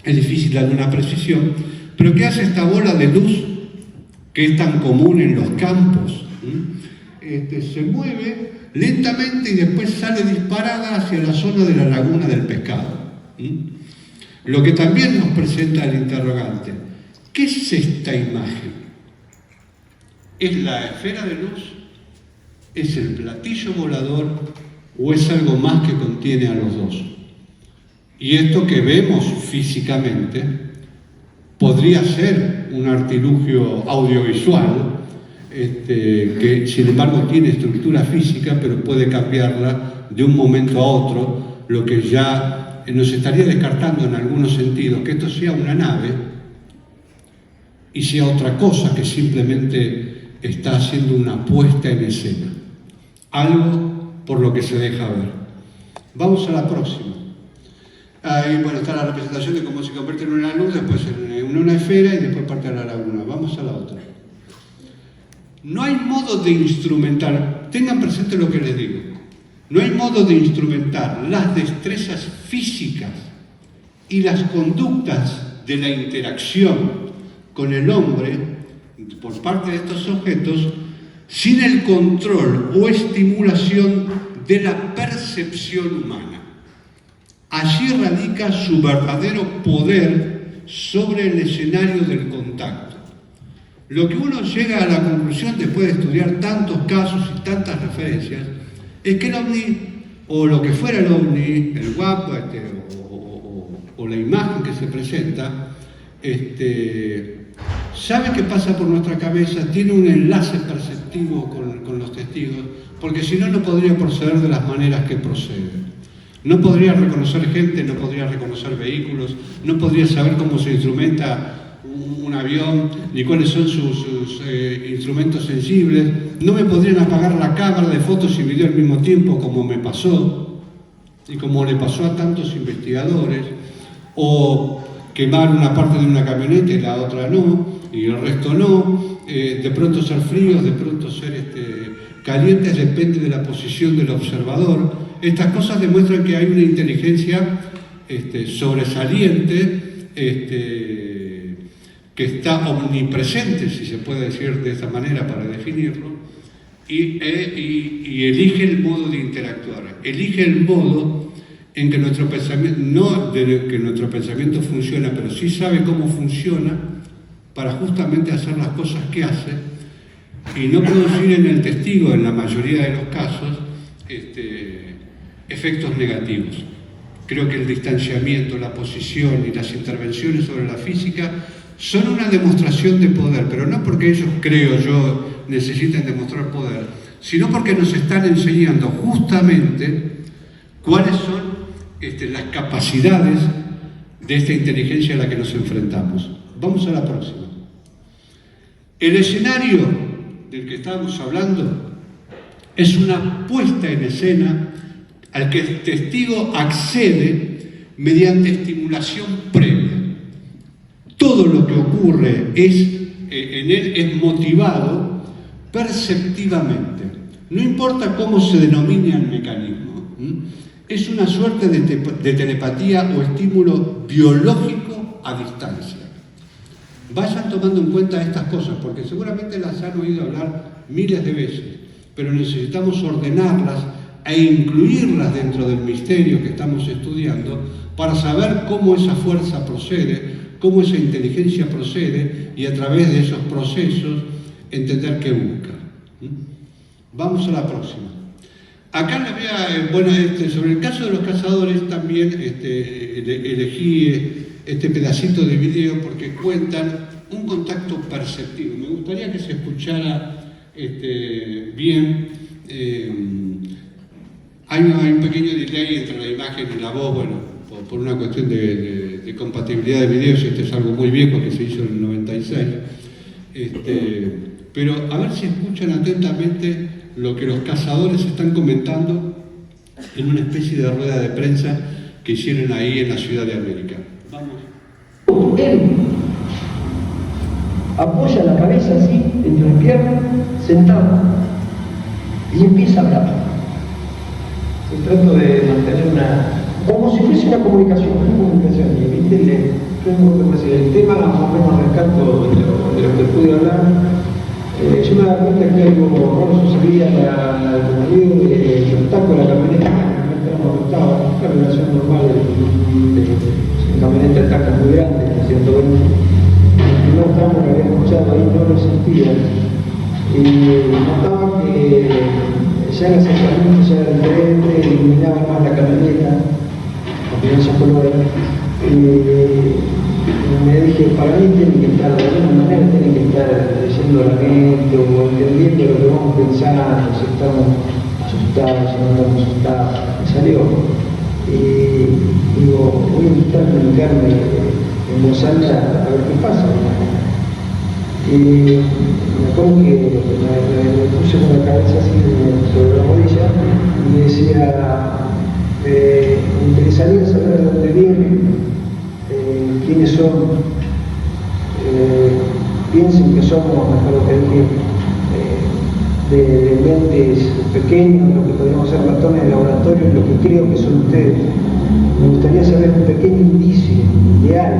difícil dar una precisión, pero ¿qué hace esta bola de luz que es tan común en los campos? Se mueve lentamente y después sale disparada hacia la zona de la laguna del pescado. Lo que también nos presenta el interrogante: ¿qué es esta imagen? ¿Es la esfera de luz? ¿Es el platillo volador? ¿O es algo más que contiene a los dos? Y esto que vemos físicamente podría ser un artilugio audiovisual, que sin embargo tiene estructura física, pero puede cambiarla de un momento a otro, lo que ya nos estaría descartando en algunos sentidos que esto sea una nave y sea otra cosa que simplemente está haciendo una puesta en escena, algo por lo que se deja ver. Vamos a la próxima. Ahí, bueno, está la representación de cómo se convierte en una luz, después en una esfera y después parte a la laguna. Vamos a la otra. No hay modo de instrumentar, tengan presente lo que les digo, no hay modo de instrumentar las destrezas físicas y las conductas de la interacción con el hombre por parte de estos objetos sin el control o estimulación de la percepción humana. Allí radica su verdadero poder sobre el escenario del contacto. Lo que uno llega a la conclusión después de estudiar tantos casos y tantas referencias es que el ovni, o lo que fuera el ovni, el WAP o la imagen que se presenta, sabe qué pasa por nuestra cabeza, tiene un enlace perceptivo con los testigos, porque si no, no podría proceder de las maneras que procede. No podría reconocer gente, no podría reconocer vehículos, no podría saber cómo se instrumenta un avión, ni cuáles son sus instrumentos sensibles. No me podrían apagar la cámara de fotos y video al mismo tiempo, como me pasó, y como le pasó a tantos investigadores, o quemar una parte de una camioneta y la otra no, y el resto no. De pronto ser fríos, de pronto ser calientes, depende de la posición del observador. Estas cosas demuestran que hay una inteligencia sobresaliente, que está omnipresente, si se puede decir de esta manera para definirlo, y elige el modo de interactuar, elige el modo en que nuestro pensamiento, no de que nuestro pensamiento funciona, pero sí sabe cómo funciona para justamente hacer las cosas que hace y no producir en el testigo, en la mayoría de los casos, efectos negativos. Creo que el distanciamiento, la posición y las intervenciones sobre la física son una demostración de poder, pero no porque ellos, creo yo, necesiten demostrar poder, sino porque nos están enseñando justamente cuáles son las capacidades de esta inteligencia a la que nos enfrentamos. Vamos a la próxima. El escenario del que estamos hablando es una puesta en escena al que el testigo accede mediante estimulación previa. Todo lo que ocurre en él es motivado perceptivamente. No importa cómo se denomine el mecanismo. Es una suerte de telepatía o estímulo biológico a distancia. Vayan tomando en cuenta estas cosas, porque seguramente las han oído hablar miles de veces, pero necesitamos ordenarlas e incluirlas dentro del misterio que estamos estudiando para saber cómo esa fuerza procede, cómo esa inteligencia procede y a través de esos procesos entender qué busca. Vamos a la próxima. Acá les voy a, sobre el caso de los cazadores también elegí este pedacito de video porque cuentan un contacto perceptivo. Me gustaría que se escuchara bien. Hay un pequeño delay entre la imagen y la voz, bueno, por una cuestión de compatibilidad de videos. Este es algo muy viejo que se hizo en el 96. Pero a ver si escuchan atentamente lo que los cazadores están comentando en una especie de rueda de prensa que hicieron ahí en la Ciudad de América. Vamos. Él apoya la cabeza así entre las piernas, sentado, y empieza a hablar. Y trato de mantener como si fuese una comunicación, y viste, el tema más o menos rescato de lo que pude hablar. Yo me daba cuenta que algo no sucedía como digo, los tacos de la camioneta, no gustaba, una relación normal de camioneta de tacos muy grande, 120. El primer tramo que había escuchado ahí no lo sentía. Y notaba que ya el acercamiento ya era diferente, iluminaba más la camioneta, con esos colores. Me dije, para mí tiene que estar, de alguna manera tiene que estar leyendo la mente o entendiendo lo que vamos pensando, si estamos asustados, si no estamos asustados. Me salió. Y digo, voy a intentar comunicarme en voz alta a ver qué pasa. Y me acuerdo que me puse con la cabeza así sobre la rodilla y decía, me interesaría saber de dónde vienen. Quiénes son, piensen que somos, mejor que dije, de mentes pequeños, lo que podríamos ser ratones de laboratorio, lo que creo que son ustedes. Me gustaría saber un pequeño indicio ideal,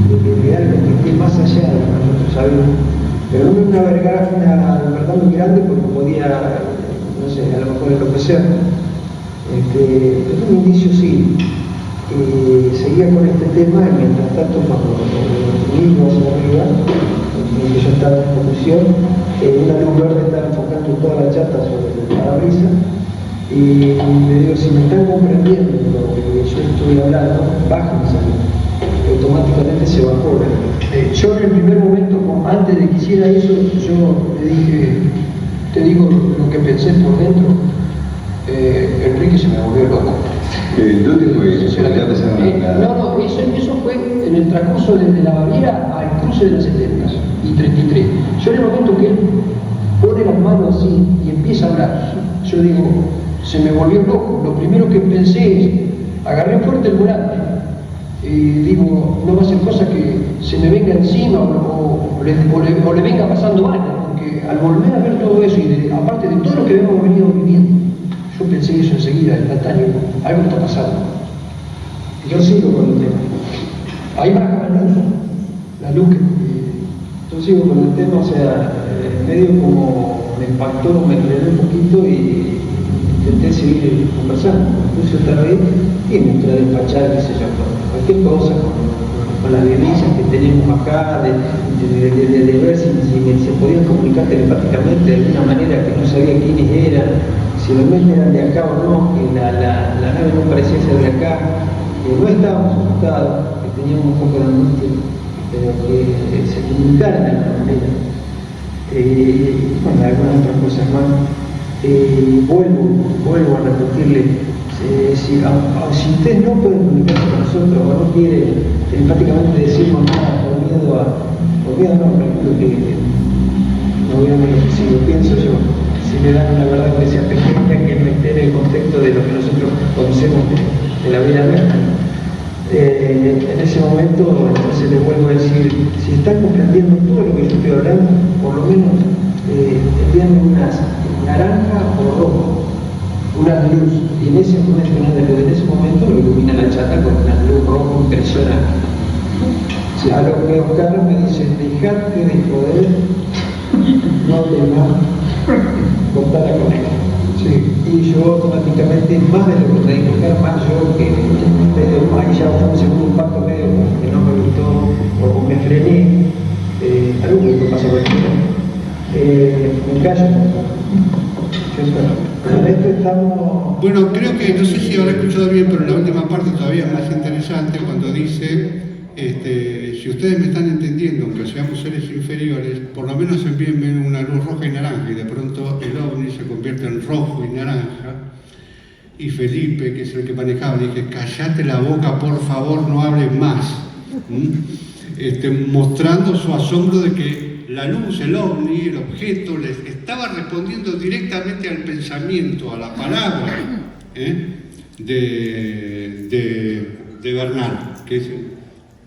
que esté más allá de lo que nosotros sabemos, pero no una verdad muy grande porque podía, no sé, a lo mejor enloquecer. Pero un indicio sí. Seguía con este tema y mientras tanto cuando subimos hacia arriba, en que yo estaba en conducción, una luz verde estaba enfocando toda la chata sobre el parabrisas y le digo, si me están comprendiendo lo que yo estoy hablando, bájense. Automáticamente se bajó. Yo en el primer momento, antes de que hiciera eso, yo le dije, te digo lo que pensé por dentro, Enrique se me volvió loco. ¿Dónde fue eso? Eso fue en el transcurso desde la Baviera al cruce de las 70 y 33. Yo en el momento que él pone las manos así y empieza a hablar, yo digo, se me volvió loco. Lo primero que pensé es, agarré fuerte el volante y digo, no va a ser cosa que se me venga encima o le venga pasando algo, porque al volver a ver todo eso y aparte de todo lo que hemos venido viviendo, yo pensé eso enseguida, instantáneo, algo está pasando. Yo sigo con el tema. Ahí baja la luz yo sigo con el tema, o sea, medio como me impactó, me frené un poquito y intenté seguir conversando. Puse otra vez y me entré a despachar, qué sé yo, cualquier cosa, con las violencias que tenemos acá, de ver si se podían comunicar telepáticamente de alguna manera que no sabía quiénes eran, si realmente eran de acá o no, que la nave no parecía ser de acá, que no estábamos asustados, que teníamos un poco de angustia, pero que se comunicaran de alguna manera. Bueno, algunas otras cosas más. Vuelvo a repetirle, si ustedes no pueden comunicarse con nosotros o no quieren telepáticamente decirnos nada por miedo no, calculo que obviamente si lo pienso yo, si me dan una verdad que sea pequeña, que no esté en el contexto de lo que nosotros conocemos de la vida real. En ese momento, entonces les vuelvo a decir, si están comprendiendo todo lo que yo estoy hablando, por lo menos envíenme unas naranja o rojo, una luz, y en ese momento lo ilumina la chata con una luz roja impresionante. A lo que Oscar me dice, dejate de joder, no te más, contala con él. Sí. Y yo automáticamente, más de lo que me dijo Oscar, más yo que ahí ya fue un segundo impacto medio que no me gustó, o me frené, algo que pasa por aquí, me callo. Con esto estamos... Bueno, creo que, no sé si habrá escuchado bien, pero la última parte todavía es más interesante cuando dice, si ustedes me están entendiendo, aunque seamos seres inferiores, por lo menos envíenme una luz roja y naranja, y de pronto el ovni se convierte en rojo y naranja, y Felipe, que es el que manejaba, le dije, callate la boca, por favor, no hables más, mostrando su asombro de que la luz, el ovni, el objeto, les estaba respondiendo directamente al pensamiento, a la palabra de Bernal, que es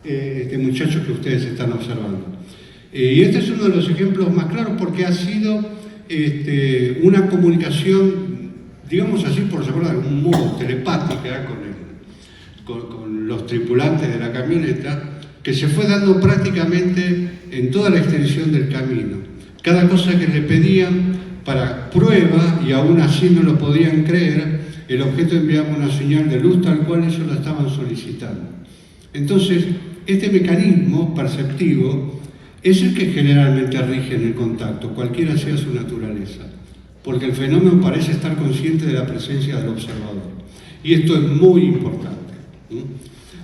este muchacho que ustedes están observando. Y este es uno de los ejemplos más claros porque ha sido una comunicación, digamos así, por llamarlo de algún modo, telepática con los tripulantes de la camioneta, que se fue dando prácticamente en toda la extensión del camino. Cada cosa que le pedían para prueba, y aún así no lo podían creer, el objeto enviaba una señal de luz tal cual ellos la estaban solicitando. Entonces, este mecanismo perceptivo es el que generalmente rige en el contacto, cualquiera sea su naturaleza, porque el fenómeno parece estar consciente de la presencia del observador. Y esto es muy importante.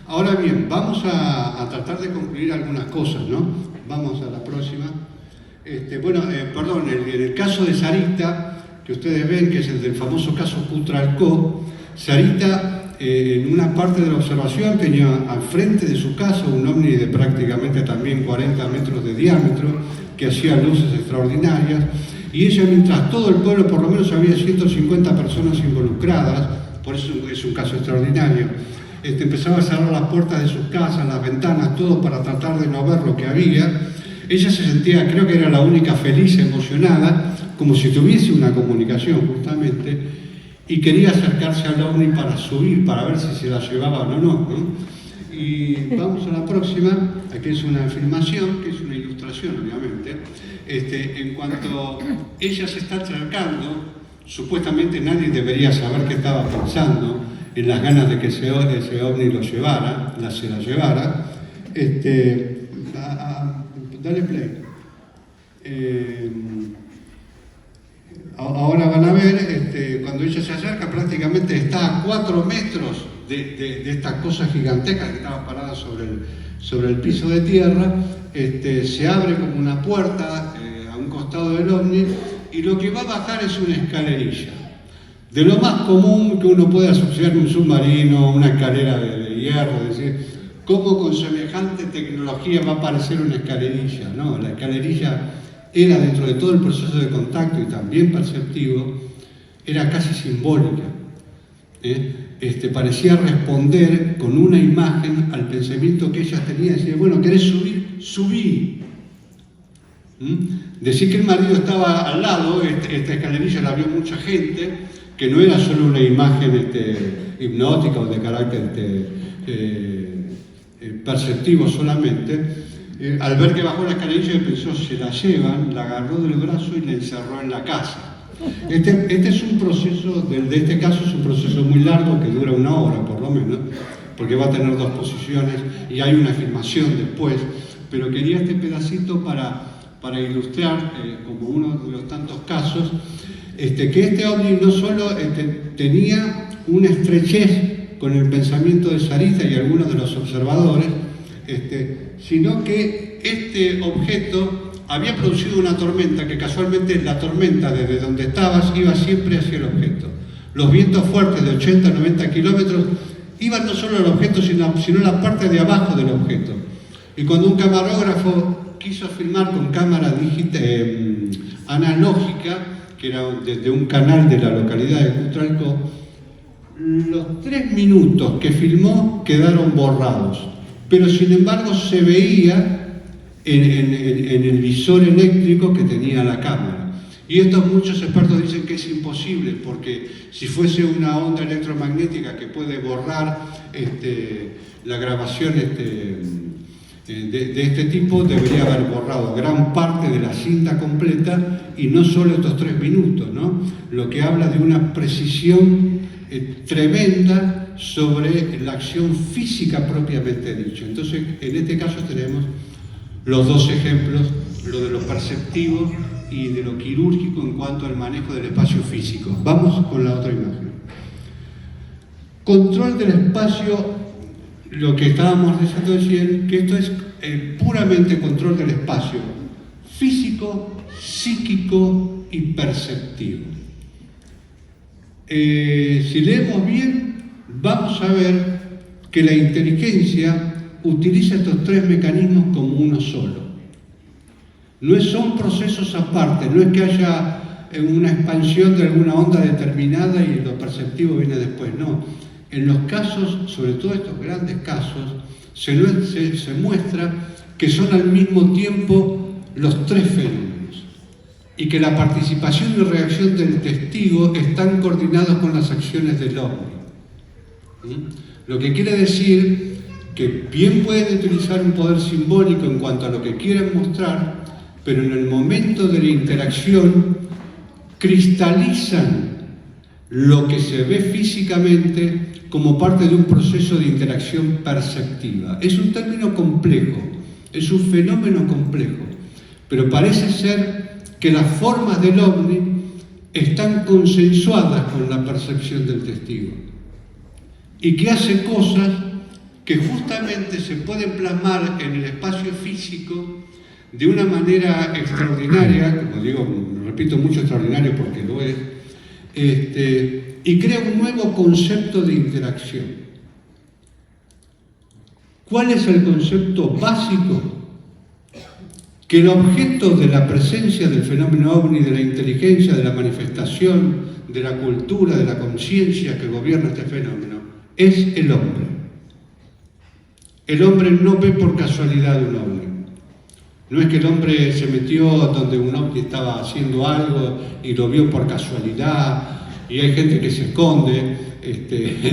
Ahora bien, vamos a tratar de concluir algunas cosas, ¿no? Vamos a la próxima. En el caso de Sarita, que ustedes ven que es el del famoso caso Cutralcó, Sarita en una parte de la observación tenía al frente de su casa un ovni de prácticamente también 40 metros de diámetro, que hacía luces extraordinarias, y ella, mientras todo el pueblo, por lo menos había 150 personas involucradas, por eso es un caso extraordinario, empezaba a cerrar las puertas de sus casas, las ventanas, todo para tratar de no ver lo que había. Ella se sentía, creo que era la única feliz, emocionada, como si tuviese una comunicación justamente, y quería acercarse al ovni para subir, para ver si se la llevaban o no, ¿no? Y vamos a la próxima, aquí es una filmación, que es una ilustración obviamente. En cuanto ella se está acercando, supuestamente nadie debería saber qué estaba pensando, en las ganas de que ese ovni lo llevara, se la llevara. Dale play. Ahora van a ver, cuando ella se acerca, prácticamente está a 4 metros de esta cosa gigantesca que estaba parada sobre el piso de tierra. Se abre como una puerta a un costado del ovni, y lo que va a bajar es una escalerilla. De lo más común que uno puede asociar un submarino, una escalera de hierro, es decir, ¿cómo con semejante tecnología va a aparecer una escalerilla? No, la escalerilla era, dentro de todo el proceso de contacto y también perceptivo, era casi simbólica. Parecía responder con una imagen al pensamiento que ella tenía, decir, bueno, ¿querés subir? Subí. Decir que el marido estaba al lado, esta escalerilla la vio mucha gente, que no era solo una imagen hipnótica o de carácter perceptivo solamente. Al ver que bajó la escalerilla, pensó, se la llevan, la agarró del brazo y la encerró en la casa. Este es un proceso, de este caso es un proceso muy largo, que dura 1 hora por lo menos, porque va a tener 2 posiciones y hay una filmación después, pero quería este pedacito para ilustrar, como uno de los tantos casos, que este ovni no solo tenía una estrechez con el pensamiento de Sarita y algunos de los observadores, sino que este objeto había producido una tormenta, que casualmente la tormenta desde donde estabas iba siempre hacia el objeto. Los vientos fuertes de 80-90 kilómetros iban no solo al objeto, sino a la parte de abajo del objeto. Y cuando un camarógrafo quiso filmar con cámara analógica, que era desde un canal de la localidad de Cutralcó, los 3 minutos que filmó quedaron borrados, pero sin embargo se veía en el visor eléctrico que tenía la cámara. Y estos muchos expertos dicen que es imposible posible, porque si fuese una onda electromagnética que puede borrar la grabación de este tipo, debería haber borrado gran parte de la cinta completa y no solo estos 3 minutos, ¿no? Lo que habla de una precisión tremenda sobre la acción física propiamente dicha. Entonces, en este caso tenemos los dos ejemplos, lo de lo perceptivo y de lo quirúrgico en cuanto al manejo del espacio físico. Vamos con la otra imagen. Control del espacio, lo que estábamos diciendo recién, que esto es puramente control del espacio físico, psíquico y perceptivo. Si leemos bien, vamos a ver que la inteligencia utiliza estos 3 mecanismos como uno solo. No son procesos aparte, no es que haya una expansión de alguna onda determinada y lo perceptivo viene después, no. En los casos, sobre todo estos grandes casos, se muestra que son al mismo tiempo los 3 fenómenos y que la participación y reacción del testigo están coordinados con las acciones del ovni. Lo que quiere decir que bien pueden utilizar un poder simbólico en cuanto a lo que quieren mostrar, pero en el momento de la interacción cristalizan lo que se ve físicamente como parte de un proceso de interacción perceptiva. Es un término complejo, es un fenómeno complejo, pero parece ser que las formas del ovni están consensuadas con la percepción del testigo y que hace cosas que justamente se pueden plasmar en el espacio físico de una manera extraordinaria, como digo, repito mucho extraordinario porque lo es, y crea un nuevo concepto de interacción. ¿Cuál es el concepto básico? Que el objeto de la presencia del fenómeno ovni, de la inteligencia, de la manifestación, de la cultura, de la conciencia que gobierna este fenómeno, es el hombre. El hombre no ve por casualidad un ovni. No es que el hombre se metió donde un ovni estaba haciendo algo y lo vio por casualidad, y hay gente que se esconde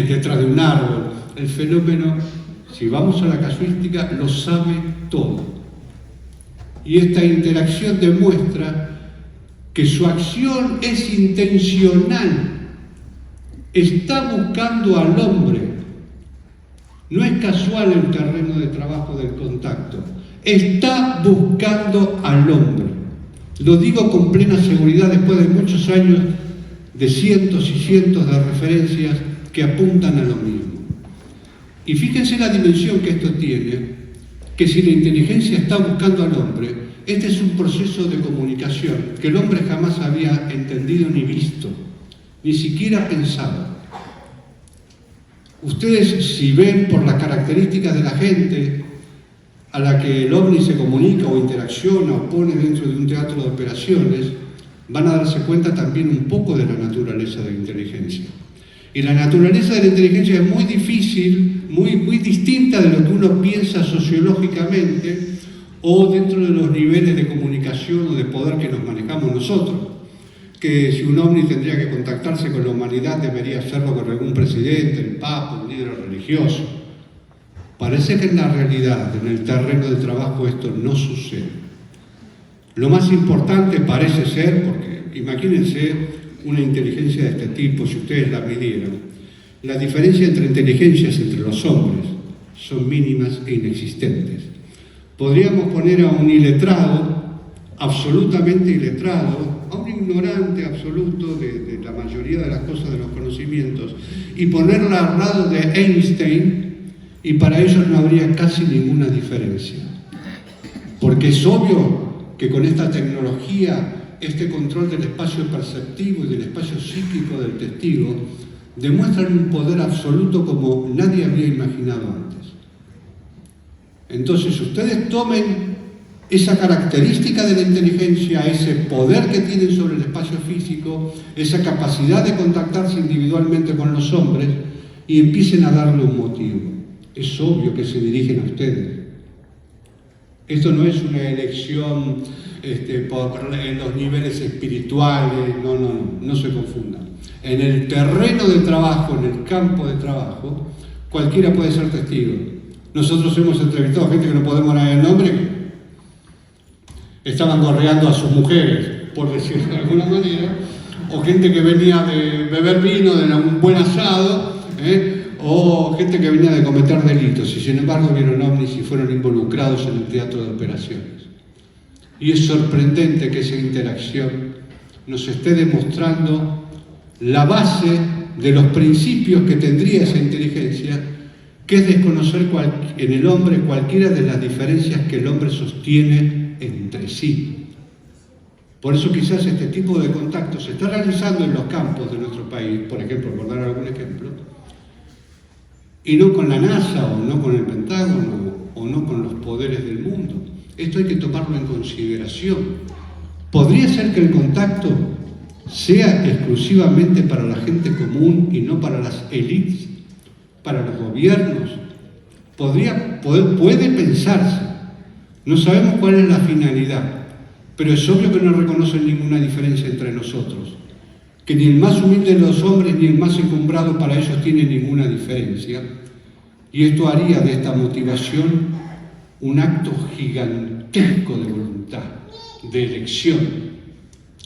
detrás de un árbol. El fenómeno, si vamos a la casuística, lo sabe todo. Y esta interacción demuestra que su acción es intencional, está buscando al hombre. No es casual el terreno de trabajo del contacto, está buscando al hombre. Lo digo con plena seguridad después de muchos años de cientos y cientos de referencias que apuntan a lo mismo. Y fíjense la dimensión que esto tiene, que si la inteligencia está buscando al hombre, este es un proceso de comunicación que el hombre jamás había entendido ni visto, ni siquiera pensado. Ustedes, si ven por las características de la gente a la que el ovni se comunica o interacciona o pone dentro de un teatro de operaciones, van a darse cuenta también un poco de la naturaleza de la inteligencia. Y la naturaleza de la inteligencia es muy difícil, muy distinta de lo que uno piensa sociológicamente o dentro de los niveles de comunicación o de poder que nos manejamos nosotros. Que si un ovni tendría que contactarse con la humanidad, debería hacerlo con algún presidente, el papa, un líder religioso. Parece que en la realidad, en el terreno de trabajo, esto no sucede. Lo más importante parece ser, porque imagínense una inteligencia de este tipo, si ustedes la midieran, la diferencia entre inteligencias entre los hombres son mínimas e inexistentes. Podríamos poner a un iletrado, absolutamente iletrado, a un ignorante absoluto de la mayoría de las cosas de los conocimientos, y ponerla al lado de Einstein, y para ellos no habría casi ninguna diferencia. Porque es obvio que con esta tecnología, este control del espacio perceptivo y del espacio psíquico del testigo, demuestran un poder absoluto como nadie había imaginado antes. Entonces, ustedes tomen esa característica de la inteligencia, ese poder que tienen sobre el espacio físico, esa capacidad de contactarse individualmente con los hombres, y empiecen a darle un motivo. Es obvio que se dirigen a ustedes. Esto no es una elección en los niveles espirituales, no se confundan. En el terreno de trabajo, en el campo de trabajo, cualquiera puede ser testigo. Nosotros hemos entrevistado a gente que no podemos dar el nombre, que estaban gorreando a sus mujeres, por decirlo de alguna manera, o gente que venía de beber vino, de un buen asado, o gente que venía de cometer delitos, y sin embargo vieron ovnis y fueron involucrados en el teatro de operaciones. Y es sorprendente que esa interacción nos esté demostrando la base de los principios que tendría esa inteligencia, que es desconocer en el hombre cualquiera de las diferencias que el hombre sostiene entre sí. Por eso quizás este tipo de contacto se está realizando en los campos de nuestro país, por ejemplo, por dar algún ejemplo, y no con la NASA, o no con el Pentágono, o no con los poderes del mundo. Esto hay que tomarlo en consideración. ¿Podría ser que el contacto sea exclusivamente para la gente común y no para las élites, para los gobiernos? Puede pensarse. No sabemos cuál es la finalidad, pero es obvio que no reconocen ninguna diferencia entre nosotros, que ni el más humilde de los hombres ni el más encumbrado para ellos tiene ninguna diferencia, y esto haría de esta motivación un acto gigantesco de voluntad, de elección.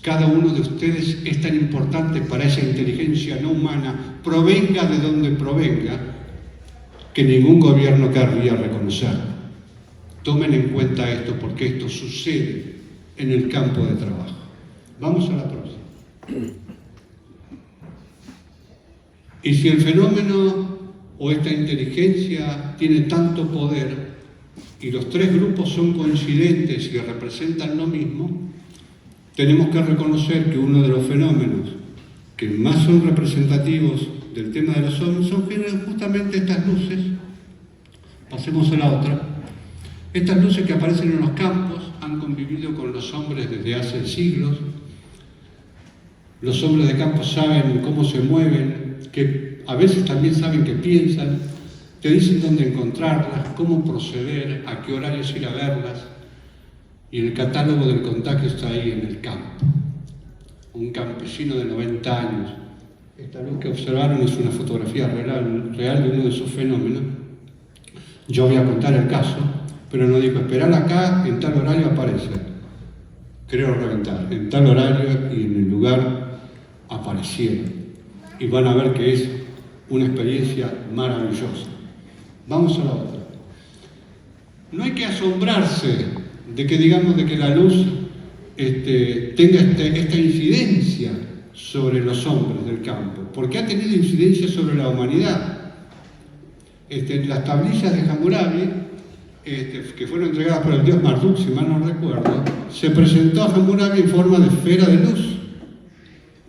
Cada uno de ustedes es tan importante para esa inteligencia no humana, provenga de donde provenga, que ningún gobierno querría reconocer. Tomen en cuenta esto, porque esto sucede en el campo de trabajo. Vamos a la próxima. Y si el fenómeno o esta inteligencia tiene tanto poder y los tres grupos son coincidentes y representan lo mismo, tenemos que reconocer que uno de los fenómenos que más son representativos del tema de los ovnis son justamente estas luces. Pasemos a la otra. Estas luces que aparecen en los campos han convivido con los hombres desde hace siglos. Los hombres de campo saben cómo se mueven, que a veces también saben qué piensan, te dicen dónde encontrarlas, cómo proceder, a qué horarios ir a verlas, y el catálogo del contacto está ahí en el campo. Un campesino de 90 años. Esta luz que observaron es una fotografía real de uno de esos fenómenos. Yo voy a contar el caso, pero no digo, esperar acá, en tal horario aparece. Creo reventar. En tal horario y en el lugar aparecieron. Y van a ver que es una experiencia maravillosa. Vamos a la otra. No hay que asombrarse de que digamos de que la luz tenga esta incidencia sobre los hombres del campo, porque ha tenido incidencia sobre la humanidad. Las tablillas de Hammurabi, que fueron entregadas por el dios Marduk, si mal no recuerdo, se presentó a Hammurabi en forma de esfera de luz,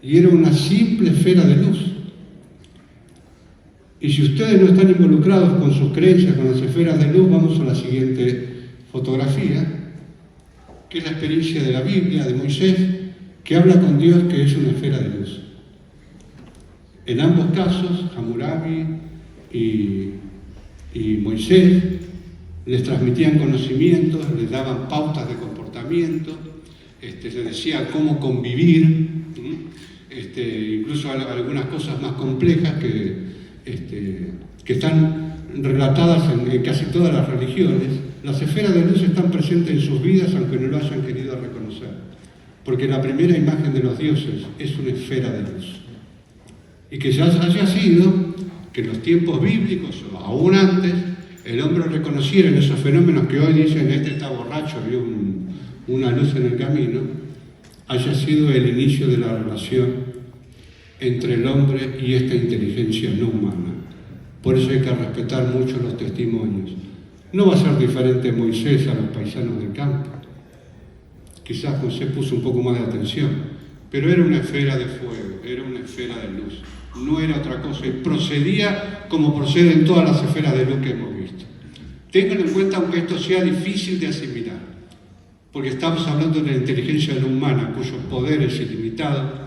y era una simple esfera de luz. Y si ustedes no están involucrados con sus creencias, con las esferas de luz, vamos a la siguiente fotografía, que es la experiencia de la Biblia, de Moisés, que habla con Dios, que es una esfera de luz. En ambos casos, Hammurabi y Moisés les transmitían conocimientos, les daban pautas de comportamiento, les decían cómo convivir, incluso algunas cosas más complejas que están relatadas en casi todas las religiones. Las esferas de luz están presentes en sus vidas, aunque no lo hayan querido reconocer, porque la primera imagen de los dioses es una esfera de luz. Y que ya haya sido que en los tiempos bíblicos, o aún antes, el hombre reconociera en esos fenómenos que hoy dicen, está borracho, vio una luz en el camino, haya sido el inicio de la relación entre el hombre y esta inteligencia no humana. Por eso hay que respetar mucho los testimonios. No va a ser diferente Moisés a los paisanos del campo. Quizás Moisés puso un poco más de atención, pero era una esfera de fuego, era una esfera de luz, no era otra cosa, y procedía como proceden todas las esferas de luz que hemos visto. Tengan en cuenta, aunque esto sea difícil de asimilar, porque estamos hablando de la inteligencia no humana, cuyo poder es ilimitado,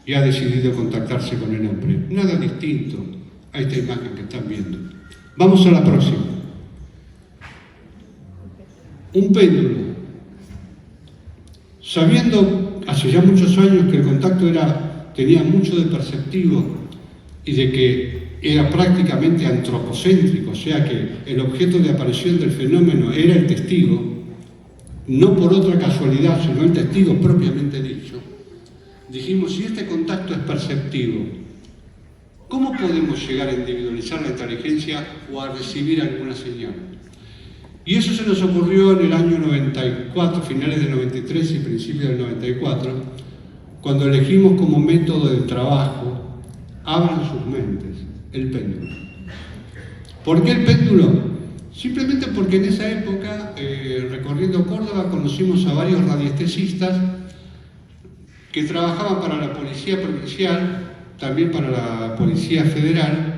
y ha decidido contactarse con el hombre. Nada distinto a esta imagen que están viendo. Vamos a la próxima. Un péndulo. sabiendo hace ya muchos años que el contacto tenía mucho de perceptivo y de que era prácticamente antropocéntrico, o sea que el objeto de aparición del fenómeno era el testigo, no por otra casualidad, sino el testigo propiamente dicho, dijimos, si este contacto es perceptivo, ¿cómo podemos llegar a individualizar la inteligencia o a recibir alguna señal? Y eso se nos ocurrió en el año 94, finales del 93 y principios del 94, cuando elegimos como método de trabajo, abran sus mentes, el péndulo. ¿Por qué el péndulo? Simplemente porque en esa época, recorriendo Córdoba, conocimos a varios radiestesistas que trabajaban para la Policía Provincial, también para la Policía Federal,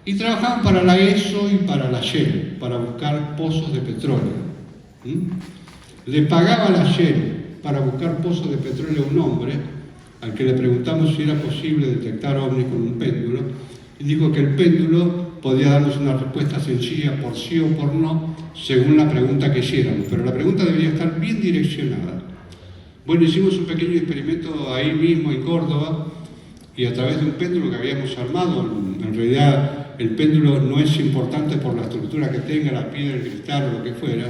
y trabajaban para la ESO y para la Shell, para buscar pozos de petróleo. Le pagaba la Shell para buscar pozos de petróleo a un hombre, al que le preguntamos si era posible detectar ovnis con un péndulo, y dijo que el péndulo podía darnos una respuesta sencilla por sí o por no, según la pregunta que hiciéramos, pero la pregunta debería estar bien direccionada. Bueno, hicimos un pequeño experimento ahí mismo en Córdoba, y a través de un péndulo que habíamos armado, en realidad el péndulo no es importante por la estructura que tenga, la piedra, el cristal o lo que fuera,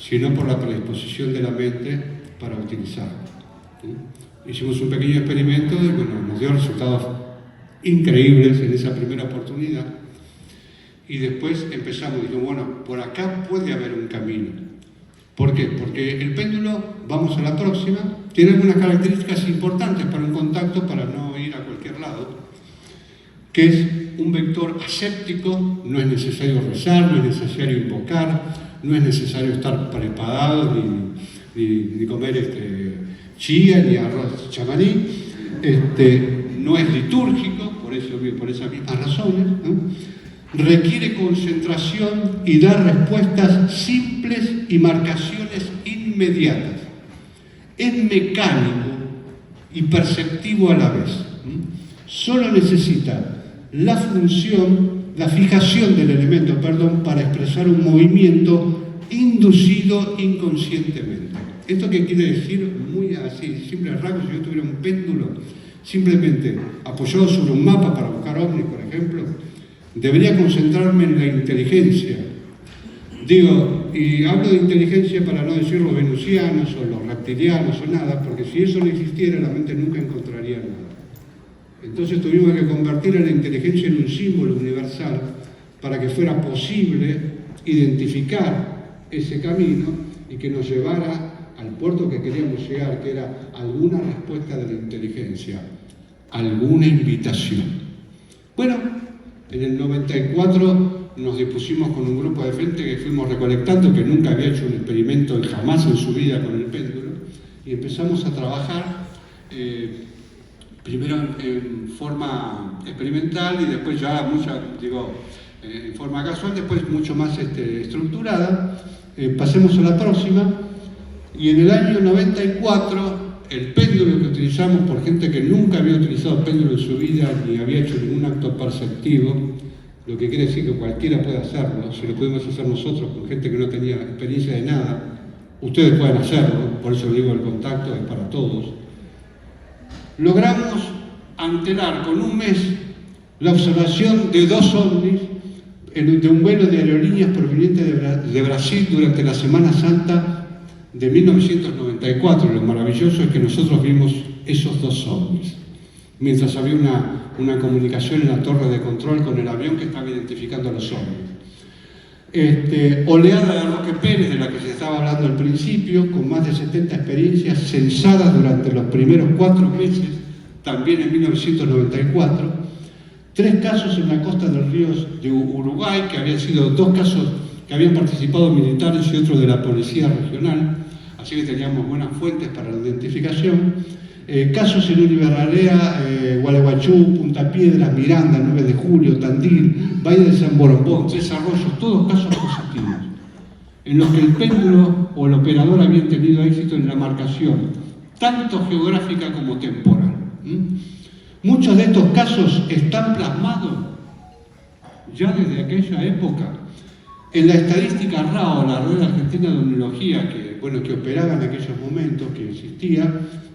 sino por la predisposición de la mente para utilizarlo. Hicimos un pequeño experimento y bueno, nos dio resultados increíbles en esa primera oportunidad. Y después empezamos, dijimos, bueno, por acá puede haber un camino. ¿Por qué? Porque el péndulo, vamos a la próxima, tiene algunas características importantes para un contacto, para no ir a cualquier lado, que es un vector aséptico, no es necesario rezar, no es necesario invocar, no es necesario estar preparado, ni comer chía, ni arroz chamaní, no es litúrgico, por esas mismas razones, ¿no? Requiere concentración y da respuestas simples y marcaciones inmediatas. Es mecánico y perceptivo a la vez. Solo necesita la fijación del elemento, para expresar un movimiento inducido inconscientemente. ¿Esto qué quiere decir? Muy así, simple rasgo, si yo tuviera un péndulo simplemente apoyado sobre un mapa para buscar ovnis, por ejemplo, debería concentrarme en la inteligencia. Digo, y hablo de inteligencia para no decir los venusianos o los reptilianos o nada, porque si eso no existiera, la mente nunca encontraría nada. Entonces tuvimos que convertir a la inteligencia en un símbolo universal para que fuera posible identificar ese camino y que nos llevara al puerto que queríamos llegar, que era alguna respuesta de la inteligencia, alguna invitación. Bueno, en el 94 nos dispusimos con un grupo de gente que fuimos recolectando, que nunca había hecho un experimento jamás en su vida con el péndulo, y empezamos a trabajar primero en forma experimental y después ya en forma casual, después mucho más estructurada. Pasemos a la próxima. Y en el año 94, el péndulo que utilizamos por gente que nunca había utilizado péndulo en su vida ni había hecho ningún acto perceptivo, lo que quiere decir que cualquiera puede hacerlo, si lo podemos hacer nosotros con gente que no tenía experiencia de nada, ustedes pueden hacerlo, por eso digo el contacto es para todos. Logramos antelar con un mes la observación de 2 ovnis de un vuelo de aerolíneas proveniente de Brasil durante la Semana Santa de 1994. Lo maravilloso es que nosotros vimos esos 2 ovnis, mientras había una comunicación en la torre de control con el avión que estaba identificando a los ovnis. Oleada de Roque Pérez, de la que se estaba hablando al principio, con más de 70 experiencias censadas durante los primeros 4 meses, también en 1994. 3 casos en la costa del río de Uruguay, que habían sido 2 casos que habían participado militares y otro de la policía regional, así que teníamos buenas fuentes para la identificación. Casos en Uribarrarea, Gualeguaychú, Punta Piedras, Miranda, 9 de Julio, Tandil, Valle de San Borombón, 3 Arroyos, todos casos positivos, en los que el péndulo o el operador habían tenido éxito en la marcación, tanto geográfica como temporal. Muchos de estos casos están plasmados ya desde aquella época en la estadística RAO, la Red Argentina de Omniología, que bueno, que operaba en aquellos momentos, que existía,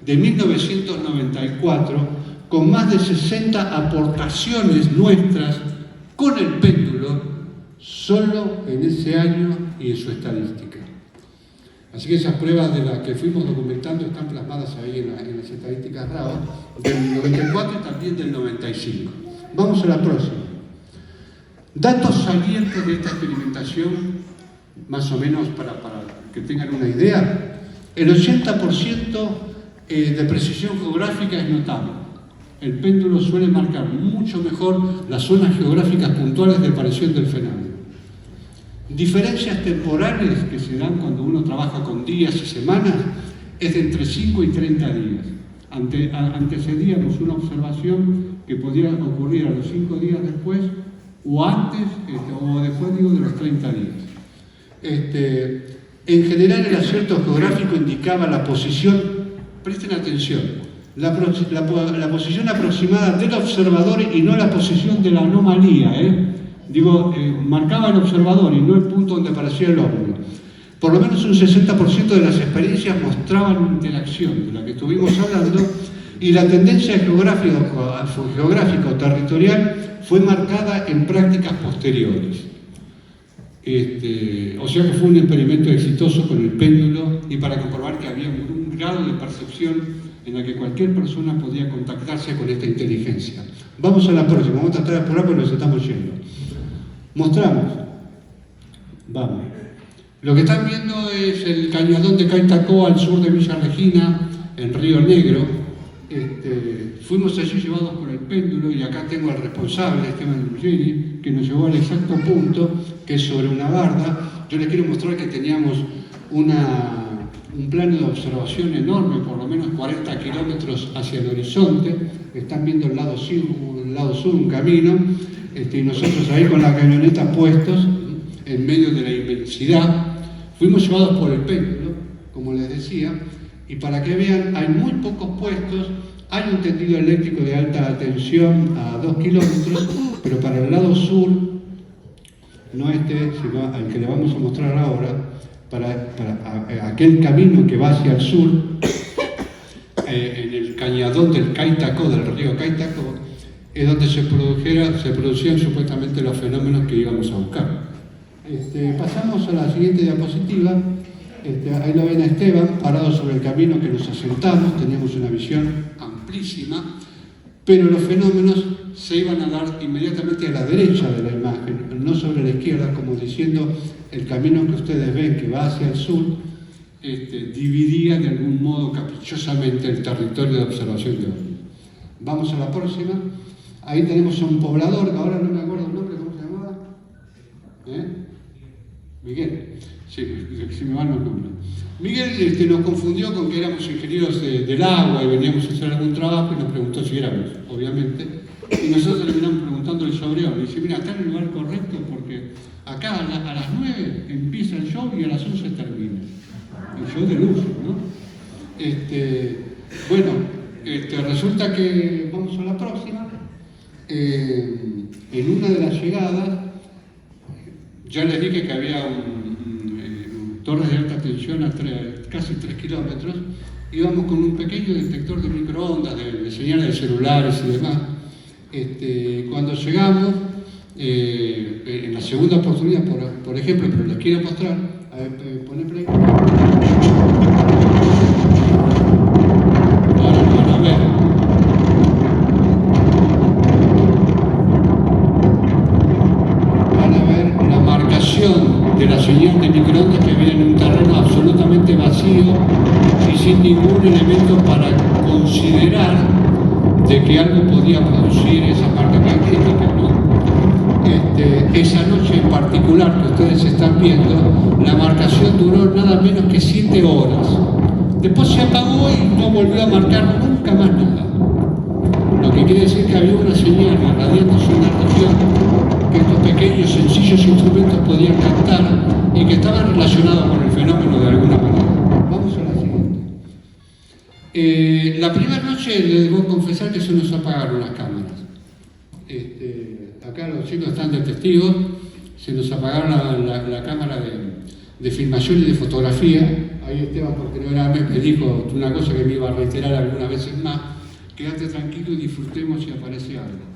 de 1994, con más de 60 aportaciones nuestras con el péndulo, solo en ese año y en su estadística. Así que esas pruebas de las que fuimos documentando están plasmadas ahí en las estadísticas RAO del 94 y también del 95. Vamos a la próxima. Datos salientes de esta experimentación, más o menos para que tengan una idea, el 80% de precisión geográfica es notable. El péndulo suele marcar mucho mejor las zonas geográficas puntuales de aparición del fenómeno. Diferencias temporales que se dan cuando uno trabaja con días y semanas es de entre 5 y 30 días. Antecedíamos una observación que podía ocurrir a los 5 días después o antes o después de los 30 días. En general el acierto geográfico indicaba la posición, presten atención, la posición aproximada del observador y no la posición de la anomalía, marcaba el observador y no el punto donde aparecía el ovni. Por lo menos un 60% de las experiencias mostraban interacción, de la que estuvimos hablando, y la tendencia geográfico-territorial fue marcada en prácticas posteriores. O sea que fue un experimento exitoso con el péndulo y para comprobar que había un grado de percepción en la que cualquier persona podía contactarse con esta inteligencia. Vamos a la próxima, vamos a tratar de apurar porque nos estamos yendo. Mostramos. Vamos. Lo que están viendo es el cañadón de Caitacó al sur de Villa Regina, en Río Negro. Fuimos allí llevados por el péndulo y acá tengo al responsable, Esteban Ruggeri, que nos llevó al exacto punto, que es sobre una barda. Yo les quiero mostrar que teníamos un plano de observación enorme, por lo menos 40 kilómetros hacia el horizonte. Están viendo el lado sur un camino, y nosotros ahí con la camioneta puestos en medio de la inmensidad. Fuimos llevados por el péndulo, como les decía, y para que vean, hay muy pocos puestos. Hay un tendido eléctrico de alta tensión a 2 kilómetros, pero para el lado sur, no sino al que le vamos a mostrar ahora, para aquel camino que va hacia el sur, en el cañadón del Caitacó, del río Caitacó, es donde se producían supuestamente los fenómenos que íbamos a buscar. Pasamos a la siguiente diapositiva. Ahí lo ven a Esteban, parado sobre el camino que nos asentamos, teníamos una visión amplísima, pero los fenómenos se iban a dar inmediatamente a la derecha de la imagen, no sobre la izquierda, como diciendo el camino que ustedes ven que va hacia el sur, dividía de algún modo caprichosamente el territorio de observación de ovnis. Vamos a la próxima. Ahí tenemos a un poblador, que ahora no me acuerdo el nombre, ¿cómo se llamaba? Miguel. Sí, me van los nombres. Miguel nos confundió con que éramos ingenieros del agua y veníamos a hacer algún trabajo y nos preguntó si éramos, obviamente. Y nosotros terminamos preguntándole sobre ovnis. Y dice, mira, está en el lugar correcto porque acá a las 9 empieza el show y a las 11 termina. El show de luz, ¿no? Resulta que, vamos a la próxima, en una de las llegadas, ya les dije que había torres de alta tensión a casi 3 kilómetros, íbamos con un pequeño detector de microondas, de señales de celulares y demás. Cuando llegamos, en la segunda oportunidad, por ejemplo, pero les quiero mostrar, a ver, pone play. Ahora lo van a ver. Van a ver la marcación de la señal de microondas que viene en un terreno absolutamente vacío y sin ningún elemento para considerar de que algo podía producir esa marca magnética, ¿no? Esa noche en particular que ustedes están viendo, la marcación duró nada menos que 7 horas. Después se apagó y no volvió a marcar nunca más nada. Lo que quiere decir que había una señal irradiándose en una región que estos pequeños, sencillos instrumentos podían captar y que estaban relacionados con el fenómeno de alguna manera. Vamos a la siguiente. La primera noche les debo confesar que se nos apagaron las cámaras. Acá los chicos están de testigos, se nos apagaron la cámara de filmación y de fotografía. ahí Esteban, porque no era, me dijo una cosa que me iba a reiterar algunas veces más, quédate tranquilo y disfrutemos si aparece algo.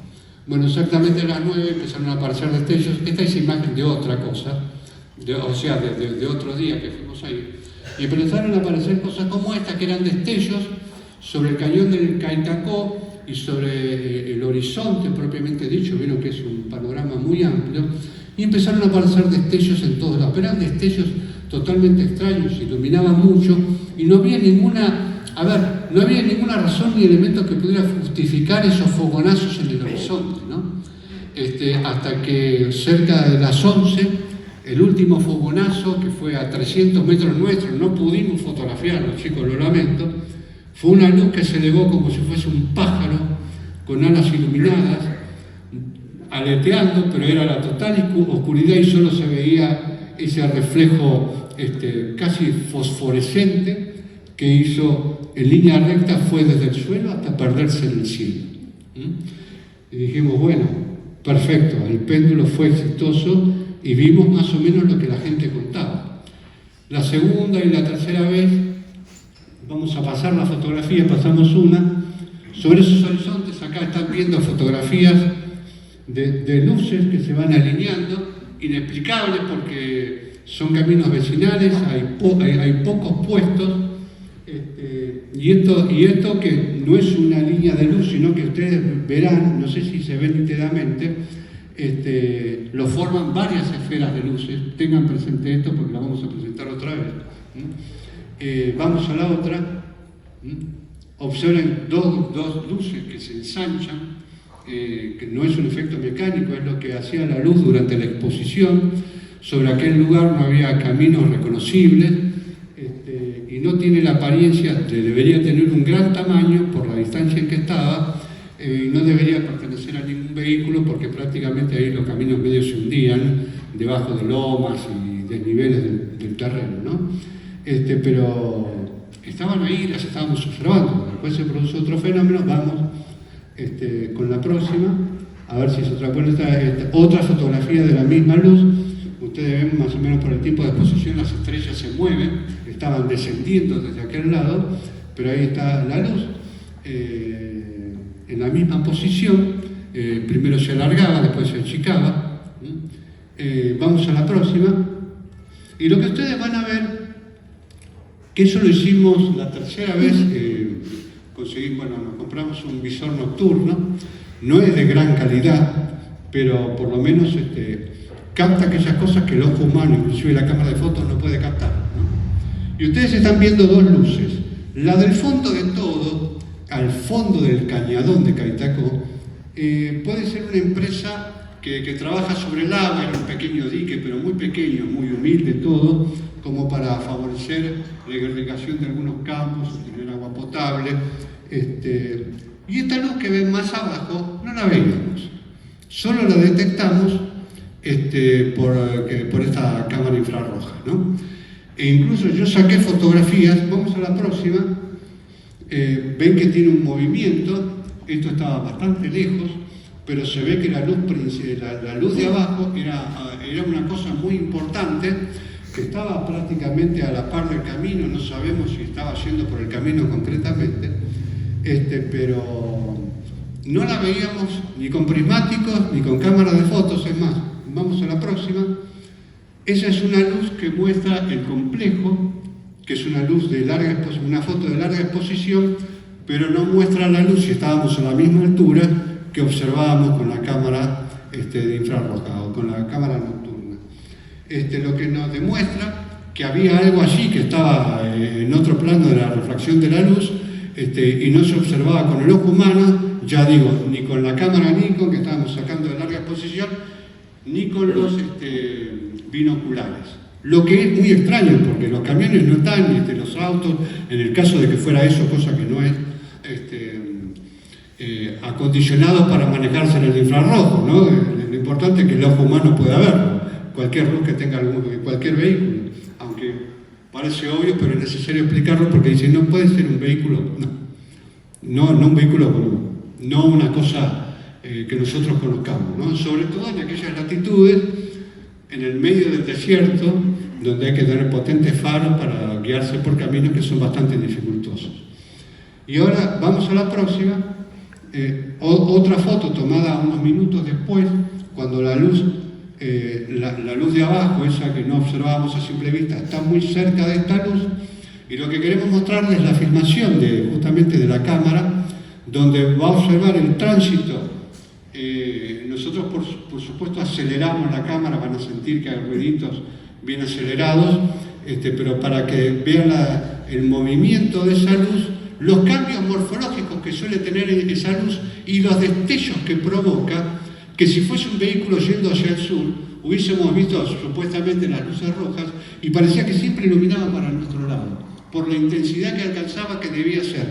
Bueno, exactamente a las 9 empezaron a aparecer destellos. Esta es imagen de otra cosa, o sea, de otro día que fuimos ahí. Y empezaron a aparecer cosas como esta, que eran destellos sobre el cañón del Caitacó y sobre el horizonte propiamente dicho. Vieron que es un panorama muy amplio. Y empezaron a aparecer destellos en todos lados. Pero eran destellos totalmente extraños, iluminaban mucho y no había ninguna razón ni elemento que pudiera justificar esos fogonazos en el horizonte, ¿no? Hasta que cerca de las 11, el último fogonazo, que fue a 300 metros nuestros, no pudimos fotografiarlo, chicos, lo lamento, fue una luz que se elevó como si fuese un pájaro con alas iluminadas, aleteando, pero era la total oscuridad y solo se veía ese reflejo casi fosforescente que hizo en línea recta, fue desde el suelo hasta perderse en el cielo. Y dijimos, bueno, perfecto, el péndulo fue exitoso y vimos más o menos lo que la gente contaba. La segunda y la tercera vez vamos a pasar la fotografía, pasamos una, sobre esos horizontes. Acá están viendo fotografías de luces que se van alineando, inexplicables porque son caminos vecinales, hay pocos puestos, y esto que no es una línea de luz, sino que ustedes verán, no sé si se ve nítidamente, lo forman varias esferas de luces. Tengan presente esto porque la vamos a presentar otra vez. Vamos a la otra. Observen dos luces que se ensanchan, que no es un efecto mecánico, es lo que hacía la luz durante la exposición. Sobre aquel lugar no había caminos reconocibles, y no tiene la apariencia debería tener un gran tamaño por la distancia en que estaba, y no debería pertenecer a ningún vehículo porque prácticamente ahí los caminos medios se hundían debajo de lomas y desniveles del terreno, ¿no? Pero estaban ahí, las estábamos observando. Después se produce otro fenómeno. Vamos con la próxima, a ver si es otra. Bueno, otra fotografía de la misma luz. Ustedes ven más o menos por el tiempo de exposición, las estrellas se mueven, estaban descendiendo desde aquel lado, pero ahí está la luz, en la misma posición, primero se alargaba, después se achicaba. Vamos a la próxima, y lo que ustedes van a ver, que eso lo hicimos la tercera vez, nos compramos un visor nocturno, no es de gran calidad, pero por lo menos capta aquellas cosas que el ojo humano, inclusive la cámara de fotos, no puede captar, ¿no? Y ustedes están viendo dos luces. La del fondo de todo, al fondo del cañadón de Caitacó, puede ser una empresa que trabaja sobre el agua, en un pequeño dique, pero muy pequeño, muy humilde todo, como para favorecer la irrigación de algunos campos, tener agua potable. Y esta luz que ven más abajo, no la veíamos. Solo la detectamos por esta cámara infrarroja, ¿no? E incluso yo saqué fotografías. Vamos a la próxima. Ven que tiene un movimiento. Esto estaba bastante lejos, pero se ve que la luz de abajo era una cosa muy importante, que estaba prácticamente a la par del camino. No sabemos si estaba yendo por el camino concretamente, pero no la veíamos ni con prismáticos ni con cámara de fotos. Es más, vamos a la próxima. Esa es una luz que muestra el complejo, que es una luz de una foto de larga exposición, pero no muestra la luz si estábamos a la misma altura que observábamos con la cámara de infrarroja o con la cámara nocturna. Lo que nos demuestra que había algo allí que estaba en otro plano de la refracción de la luz, y no se observaba con el ojo humano, ya digo, ni con la cámara Nikon que estábamos sacando de larga exposición, ni con los binoculares. Lo que es muy extraño, porque los camiones no están, los autos, en el caso de que fuera eso, cosa que no es, acondicionados para manejarse en el infrarrojo, ¿no? Lo importante es que el ojo humano pueda verlo, cualquier luz que tenga cualquier vehículo, aunque parece obvio, pero es necesario explicarlo porque dicen, no puede ser un vehículo, no un vehículo, no una cosa que nosotros conozcamos, ¿no? Sobre todo en aquellas latitudes, en el medio del desierto, donde hay que tener potentes faros para guiarse por caminos que son bastante dificultosos. Y ahora vamos a la próxima, otra foto tomada unos minutos después, cuando la luz de abajo, esa que no observábamos a simple vista, está muy cerca de esta luz, y lo que queremos mostrarles es la filmación justamente de la cámara, donde va a observar el tránsito. Nosotros por supuesto aceleramos la cámara, van a sentir que hay ruiditos bien acelerados, pero para que vean el movimiento de esa luz, los cambios morfológicos que suele tener esa luz y los destellos que provoca, que si fuese un vehículo yendo hacia el sur, hubiésemos visto supuestamente las luces rojas y parecía que siempre iluminaba para nuestro lado, por la intensidad que alcanzaba, que debía ser,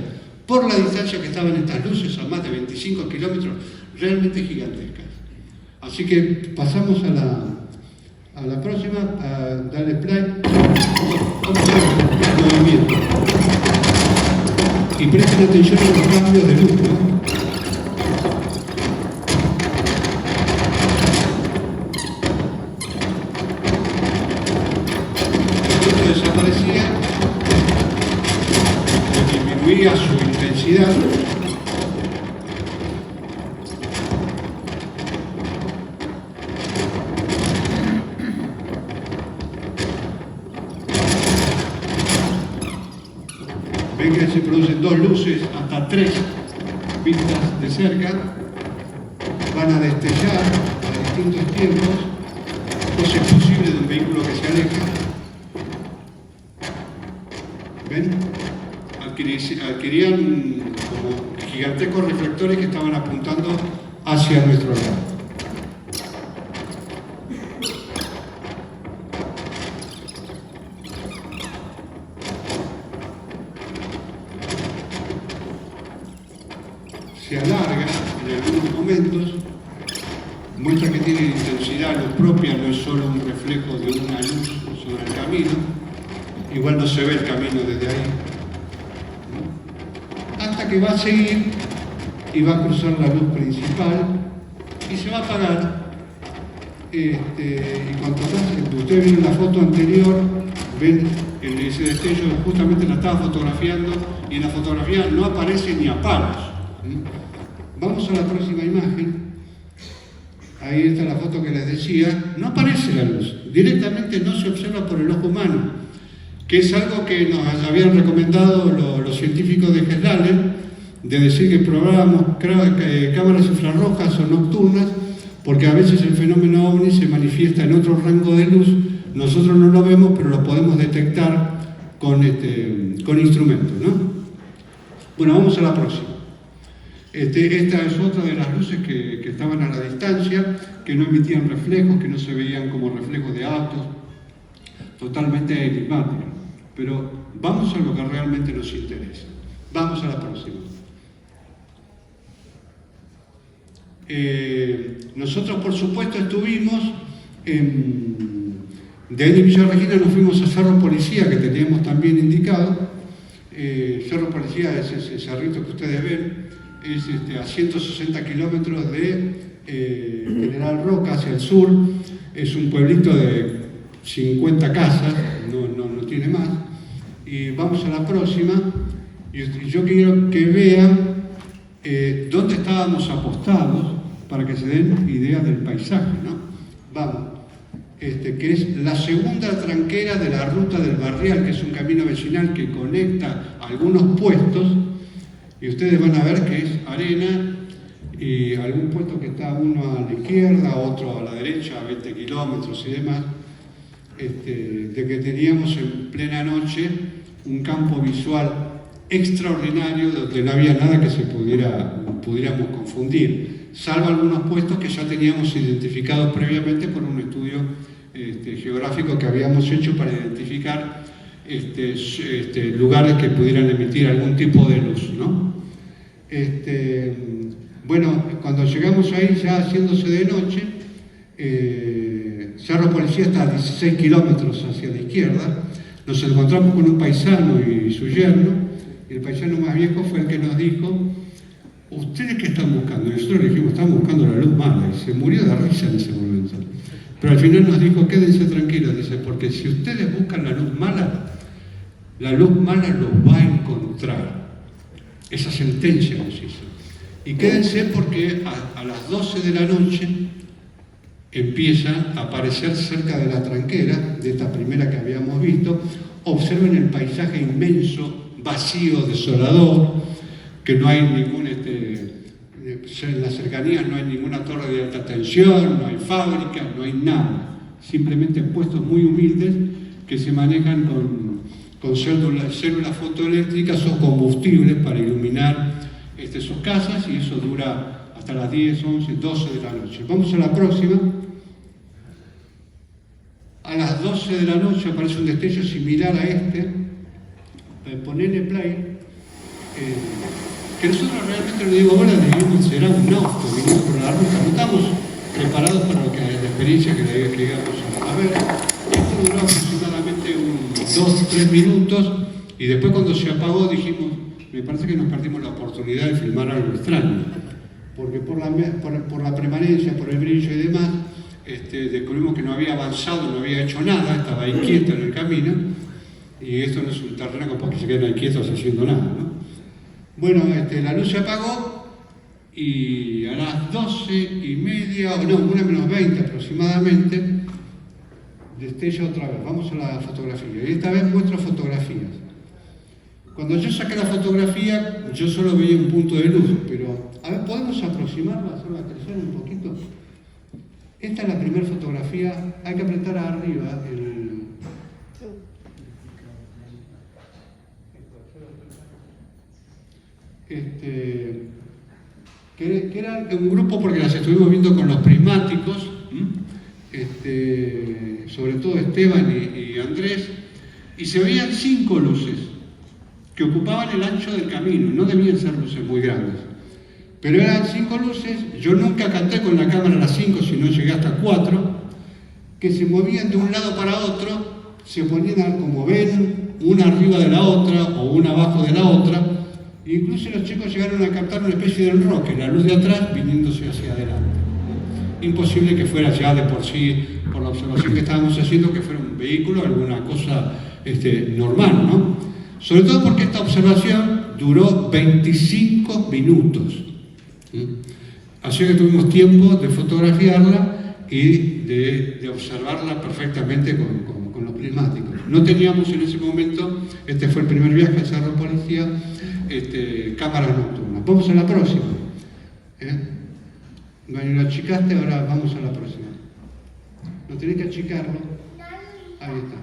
por la distancia que estaban estas luces, a más de 25 kilómetros, realmente gigantescas. Así que pasamos a la próxima, a darle play. Vamos a ver el movimiento. Y presten atención a los cambios de luz, ¿no? Desaparecía, disminuía su intensidad. Ven que se producen dos luces, hasta tres vistas de cerca, van a destellar a distintos tiempos, cosa imposible de un vehículo que se aleja. ¿Ven? Adquirían como gigantescos reflectores que estaban apuntando hacia nuestro lado. Se alarga en algunos momentos, muestra que tiene intensidad luz propia, no es solo un reflejo de una luz sobre el camino. Igual no se ve el camino desde ahí, ¿no? Hasta que va a seguir y va a cruzar la luz principal y se va a apagar. Y cuando ustedes ven la foto anterior, ven ese destello, justamente la estaba fotografiando y en la fotografía no aparece ni a palos. Vamos a la próxima imagen. Ahí está la foto que les decía. No aparece la luz, directamente no se observa por el ojo humano, que es algo que nos habían recomendado los científicos de Geslalen, de decir que probáramos cámaras infrarrojas o nocturnas, porque a veces el fenómeno OVNI se manifiesta en otro rango de luz, nosotros no lo vemos, pero lo podemos detectar con instrumentos, ¿no? Bueno, vamos a la próxima. Esta es otra de las luces que estaban a la distancia, que no emitían reflejos, que no se veían como reflejos de autos, totalmente enigmática. Pero vamos a lo que realmente nos interesa. Vamos a la próxima. Nosotros, por supuesto, estuvimos de ahí de Villa Regina, nos fuimos a Cerro Policía, que teníamos también indicado. Cerro Policía es ese cerrito que ustedes ven, es a 160 kilómetros de General Roca, hacia el sur. Es un pueblito de 50 casas, no tiene más. Y vamos a la próxima, y yo quiero que vean dónde estábamos apostados para que se den idea del paisaje, ¿no? Vamos, que es la segunda tranquera de la ruta del Barrial, que es un camino vecinal que conecta algunos puestos, y ustedes van a ver que es arena, y algún puesto que está uno a la izquierda, otro a la derecha, a 20 kilómetros y demás, de que teníamos en plena noche un campo visual extraordinario donde no había nada que pudiéramos confundir, salvo algunos puestos que ya teníamos identificados previamente por un estudio geográfico que habíamos hecho para identificar lugares que pudieran emitir algún tipo de luz, ¿no? Bueno, cuando llegamos ahí, ya haciéndose de noche, Cerro Policía está a 16 kilómetros hacia la izquierda, nos encontramos con un paisano y su yerno, y el paisano más viejo fue el que nos dijo: ¿ustedes qué están buscando? Y nosotros le dijimos: estamos buscando la luz mala, y se murió de risa en ese momento. Pero al final nos dijo, quédense tranquilos, dice, porque si ustedes buscan la luz mala los va a encontrar. Esa sentencia nos hizo. Y quédense porque a las 12 de la noche empieza a aparecer cerca de la tranquera, de esta primera que habíamos visto. Observen el paisaje inmenso, vacío, desolador, que no hay ningún, en las cercanías no hay ninguna torre de alta tensión, no hay fábricas, no hay nada. Simplemente puestos muy humildes que se manejan con células fotoeléctricas o combustibles para iluminar sus casas, y eso dura hasta las 10, 11, 12 de la noche. Vamos a la próxima. A las 12 de la noche aparece un destello similar a este. Ponele play. Que nosotros realmente, le digo ahora, debimos será un auto viniendo por la ruta. No estamos preparados para lo que la experiencia que íbamos a ver. Esto duró aproximadamente 2-3 minutos, y después cuando se apagó dijimos, me parece que nos perdimos la oportunidad de filmar algo extraño, porque por la permanencia, por el brillo y demás, descubrimos que no había avanzado, no había hecho nada, estaba ahí quieto en el camino, y esto no es un terreno como que se queden ahí quietos haciendo nada, ¿no? Bueno, la luz se apagó, y a las 12:30, o no, 1:20 aproximadamente, destella otra vez. Vamos a la fotografía, y esta vez muestro fotografías. Cuando yo saqué la fotografía, yo solo veía un punto de luz, pero, a ver, ¿podemos aproximarla, hacerla crecer un poquito? Esta es la primera fotografía, hay que apretar arriba que era un grupo, porque las estuvimos viendo con los prismáticos, sobre todo Esteban y Andrés, y se veían 5 luces que ocupaban el ancho del camino. No debían ser luces muy grandes, pero eran 5 luces. Yo nunca capté con la cámara las 5, sino llegué hasta 4, que se movían de un lado para otro, se ponían, como ven, una arriba de la otra o una abajo de la otra. Incluso los chicos llegaron a captar una especie de enroque, la luz de atrás viniéndose hacia adelante. Imposible que fuera ya de por sí, por la observación que estábamos haciendo, que fuera un vehículo, alguna cosa normal, ¿no? Sobre todo porque esta observación duró 25 minutos. Así que tuvimos tiempo de fotografiarla y de observarla perfectamente con los prismáticos. No teníamos en ese momento, este fue el primer viaje al Cerro Policía, cámaras nocturnas. Vamos a la próxima. Bueno, lo achicaste, ahora vamos a la próxima. No tenés que achicarlo. Ahí está.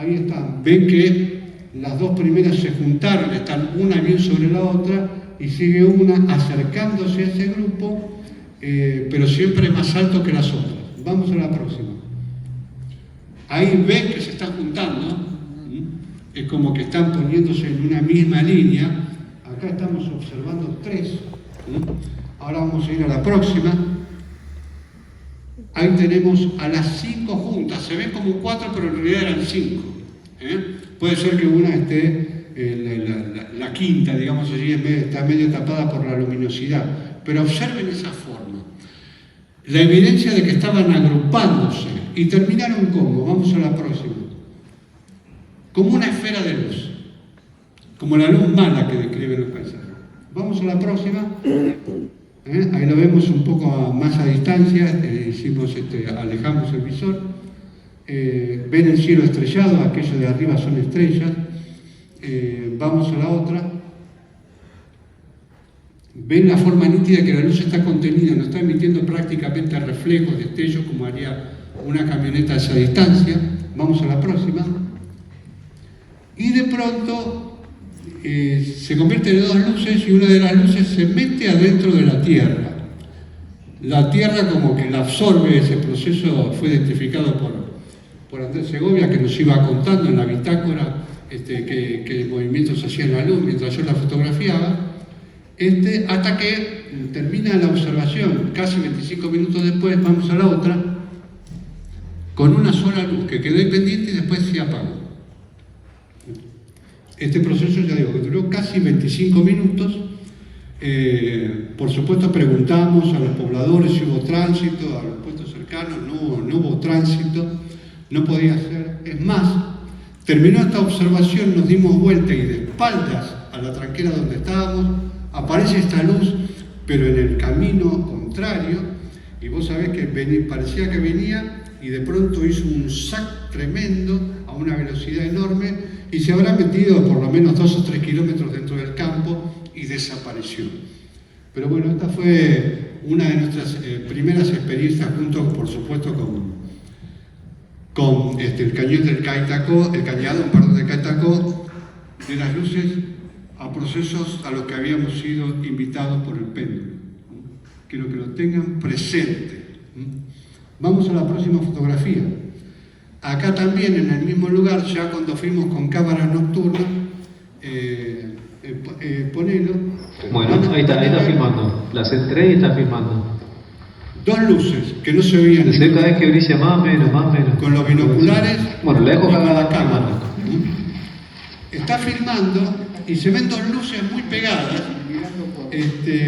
Ahí están. Ven que las dos primeras se juntaron, están una bien sobre la otra, y sigue una acercándose a ese grupo, pero siempre más alto que las otras. Vamos a la próxima. Ahí ven que se están juntando, es como que están poniéndose en una misma línea. Acá estamos observando 3. Ahora vamos a ir a la próxima. Ahí tenemos a las 5 juntas. Se ven como 4, pero en realidad eran 5. Puede ser que una esté, la quinta, digamos así, está medio tapada por la luminosidad. Pero observen esa forma. La evidencia de que estaban agrupándose. Y terminaron como, vamos a la próxima, como una esfera de luz, como la luz mala que describen los paisajes. Vamos a la próxima. Ahí lo vemos un poco más a distancia, alejamos el visor. Ven el cielo estrellado, aquello de arriba son estrellas. Vamos a la otra. Ven la forma nítida que la luz está contenida, no está emitiendo prácticamente reflejos, destellos, como haría una camioneta a esa distancia. Vamos a la próxima. Y de pronto se convierte en 2 luces, y una de las luces se mete adentro de la Tierra. La Tierra como que la absorbe. Ese proceso fue identificado por Andrés Segovia, que nos iba contando en la bitácora que movimientos hacían la luz mientras yo la fotografiaba, hasta que termina la observación. Casi 25 minutos después vamos a la otra, con una sola luz que quedó ahí pendiente y después se apagó. Este proceso, ya digo, que duró casi 25 minutos, Por supuesto preguntamos a los pobladores si hubo tránsito, a los puestos cercanos, no hubo tránsito, no podía ser. Es más, terminó esta observación, nos dimos vuelta y de espaldas a la tranquera donde estábamos, aparece esta luz, pero en el camino contrario, y vos sabés que parecía que venía y de pronto hizo un sac tremendo a una velocidad enorme y se habrá metido por lo menos 2 o 3 kilómetros dentro del campo y desapareció. Pero bueno, esta fue una de nuestras primeras experiencias junto, por supuesto, con el cañón del Caetacó, el cañado, del Caetacó, de las luces a procesos a los que habíamos sido invitados por el péndulo. Quiero que lo tengan presente. Vamos a la próxima fotografía. Acá también, en el mismo lugar, ya cuando fuimos con cámara nocturna, ponelo. Bueno, ahí está filmando. Las entré y está filmando. 2 luces que no se veían. Se ve cada vez que brilla más o menos. Con los binoculares. Bueno, la dejo y con acá la cámara. filmando. Está filmando y se ven 2 luces muy pegadas.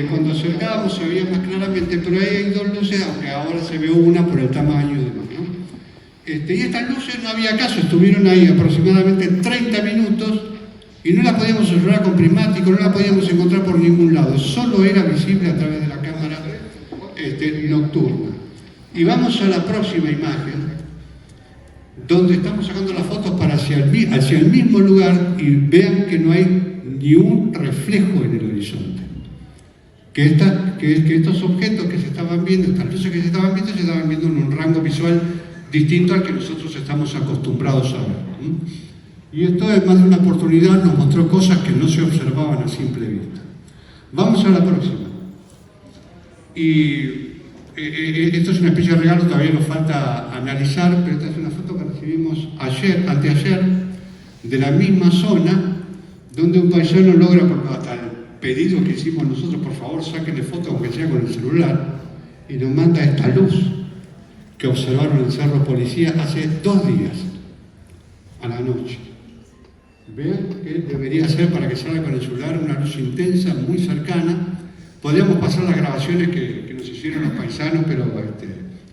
Cuando acercábamos se veía más claramente, pero ahí hay 2 luces, aunque ahora se ve una por el tamaño y demás, ¿no? Y estas luces no había caso, estuvieron ahí aproximadamente 30 minutos y no la podíamos observar con prismático, no la podíamos encontrar por ningún lado, solo era visible a través de la cámara nocturna. Y vamos a la próxima imagen, donde estamos sacando las fotos para hacia el mismo lugar y vean que no hay ni un reflejo en el horizonte. Que estos objetos que se estaban viendo, estas luces que se estaban viendo en un rango visual distinto al que nosotros estamos acostumbrados a ver. Y esto, en más de una oportunidad, nos mostró cosas que no se observaban a simple vista. Vamos a la próxima. Y esto es una especie de regalo, todavía nos falta analizar, pero esta es una foto que recibimos anteayer, de la misma zona, donde un paisano logra, hasta el pedido que hicimos nosotros, por favor, sáquenle foto, aunque sea con el celular, y nos manda esta luz que observaron en el Cerro Policía hace 2 días, a la noche. Vean que debería ser, para que salga con el celular, una luz intensa, muy cercana. Podríamos pasar las grabaciones que nos hicieron los paisanos, pero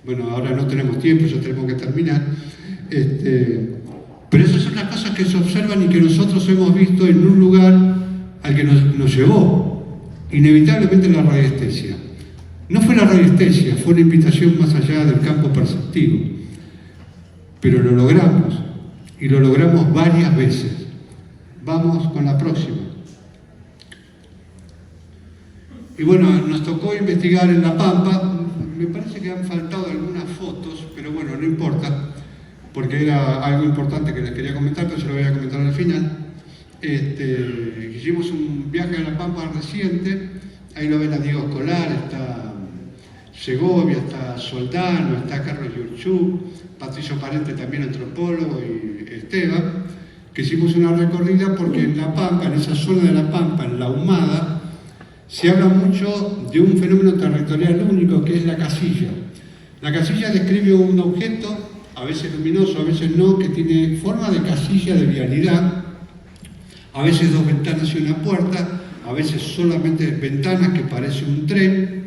bueno, ahora no tenemos tiempo, ya tenemos que terminar. Pero esas son las cosas que se observan y que nosotros hemos visto en un lugar al que nos llevó inevitablemente la radiestesia. No fue la radiestesia, fue una invitación más allá del campo perceptivo. Pero lo logramos, y lo logramos varias veces. Vamos con la próxima. Y bueno, nos tocó investigar en La Pampa. Me parece que han faltado algunas fotos, pero bueno, no importa, porque era algo importante que les quería comentar, pero se lo voy a comentar al final. Hicimos un viaje a La Pampa reciente, ahí lo ven a Diego Escolar, está Segovia, está Soldano, está Carlos Yurchú, Patricio Parente también antropólogo y Esteban, que hicimos una recorrida porque en La Pampa, en esa zona de La Pampa, en La Humada, se habla mucho de un fenómeno territorial único que es la casilla. La casilla describe un objeto, a veces luminoso, a veces no, que tiene forma de casilla de vialidad, a veces 2 ventanas y una puerta, a veces solamente ventanas que parece un tren,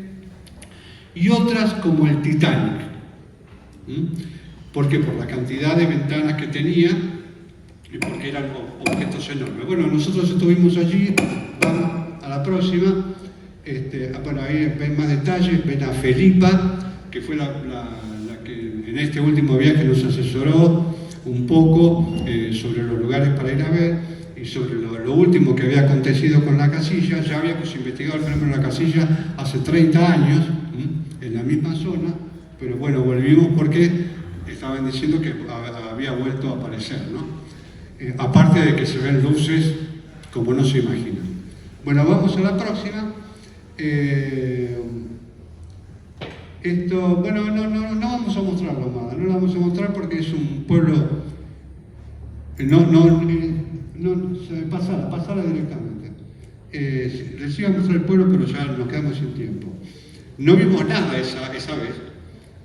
y otras como el Titanic. ¿Por qué? Por la cantidad de ventanas que tenía y porque eran objetos enormes. Bueno, nosotros estuvimos allí, vamos a la próxima. Bueno, ahí ven más detalles, ven a Felipa, que fue la que en este último viaje nos asesoró un poco sobre los lugares para ir a ver y sobre lo último que había acontecido con la casilla. Ya habíamos investigado el fenómeno de la casilla hace 30 años en la misma zona, pero bueno, volvimos porque estaban diciendo que había vuelto a aparecer, ¿no? Aparte de que se ven luces como no se imaginan. Bueno, vamos a la próxima. Bueno, no vamos a mostrarlo más, no lo vamos a mostrar porque es un pueblo, pasala directamente. Les iba a mostrar el pueblo, pero ya nos quedamos sin tiempo. No vimos nada esa vez,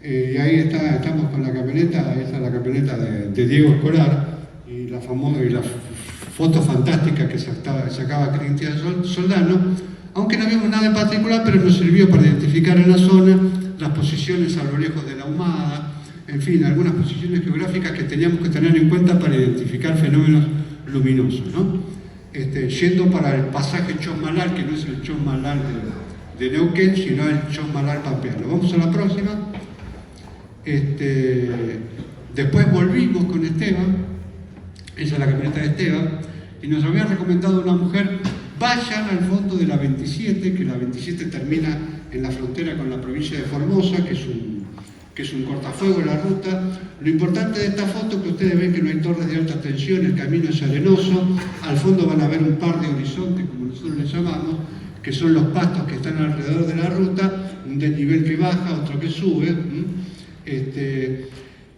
y ahí estamos con la camioneta, esa es la camioneta de Diego Escolar, y la foto fantástica que sacaba Cristian Soldano. aunque no vimos nada en particular, pero nos sirvió para identificar en la zona las posiciones a lo lejos de la humada, en fin, algunas posiciones geográficas que teníamos que tener en cuenta para identificar fenómenos luminosos, ¿no? Yendo para el pasaje Chosmalal, que no es el Chosmalal de Neuquén, sino el Chosmalal pampeano. Vamos a la próxima. Después volvimos con Esteban, esa es la camioneta de Esteban, y nos había recomendado una mujer: vayan al fondo de la 27, que la 27 termina en la frontera con la provincia de Formosa, que es un cortafuego de la ruta. Lo importante de esta foto es que ustedes ven que no hay torres de alta tensión, el camino es arenoso, al fondo van a ver un par de horizontes, como nosotros les llamamos, que son los pastos que están alrededor de la ruta, un desnivel que baja, otro que sube.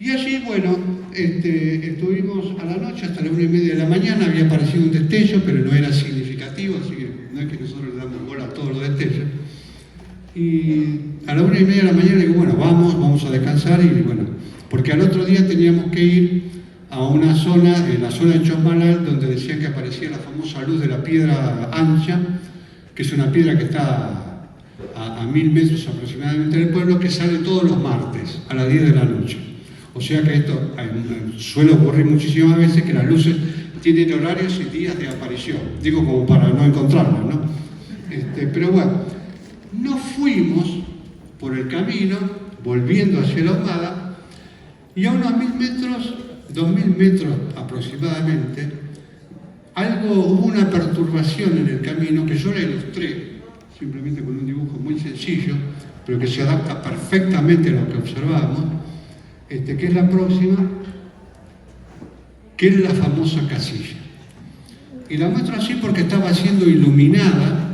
Y allí, bueno, estuvimos a la noche hasta las 1:30 de la mañana, había aparecido un destello, pero no era significativo, así que no es que nosotros le damos bola a todos los destellos. Y a las 1:30 de la mañana digo, bueno, vamos a descansar, y bueno, porque al otro día teníamos que ir a una zona, en la zona de Chosmalal, donde decían que aparecía la famosa luz de la piedra ancha, que es una piedra que está a 1000 metros aproximadamente del pueblo, que sale todos los martes a las 10 de la noche. O sea que esto suele ocurrir muchísimas veces, que las luces tienen horarios y días de aparición, digo como para no encontrarlas, ¿no? Pero bueno, nos fuimos por el camino, volviendo hacia la humada, y a unos 1000 metros, 2000 metros aproximadamente, hubo una perturbación en el camino que yo la ilustré, simplemente con un dibujo muy sencillo, pero que se adapta perfectamente a lo que observamos, que es la próxima, que es la famosa casilla. Y la muestro así porque estaba siendo iluminada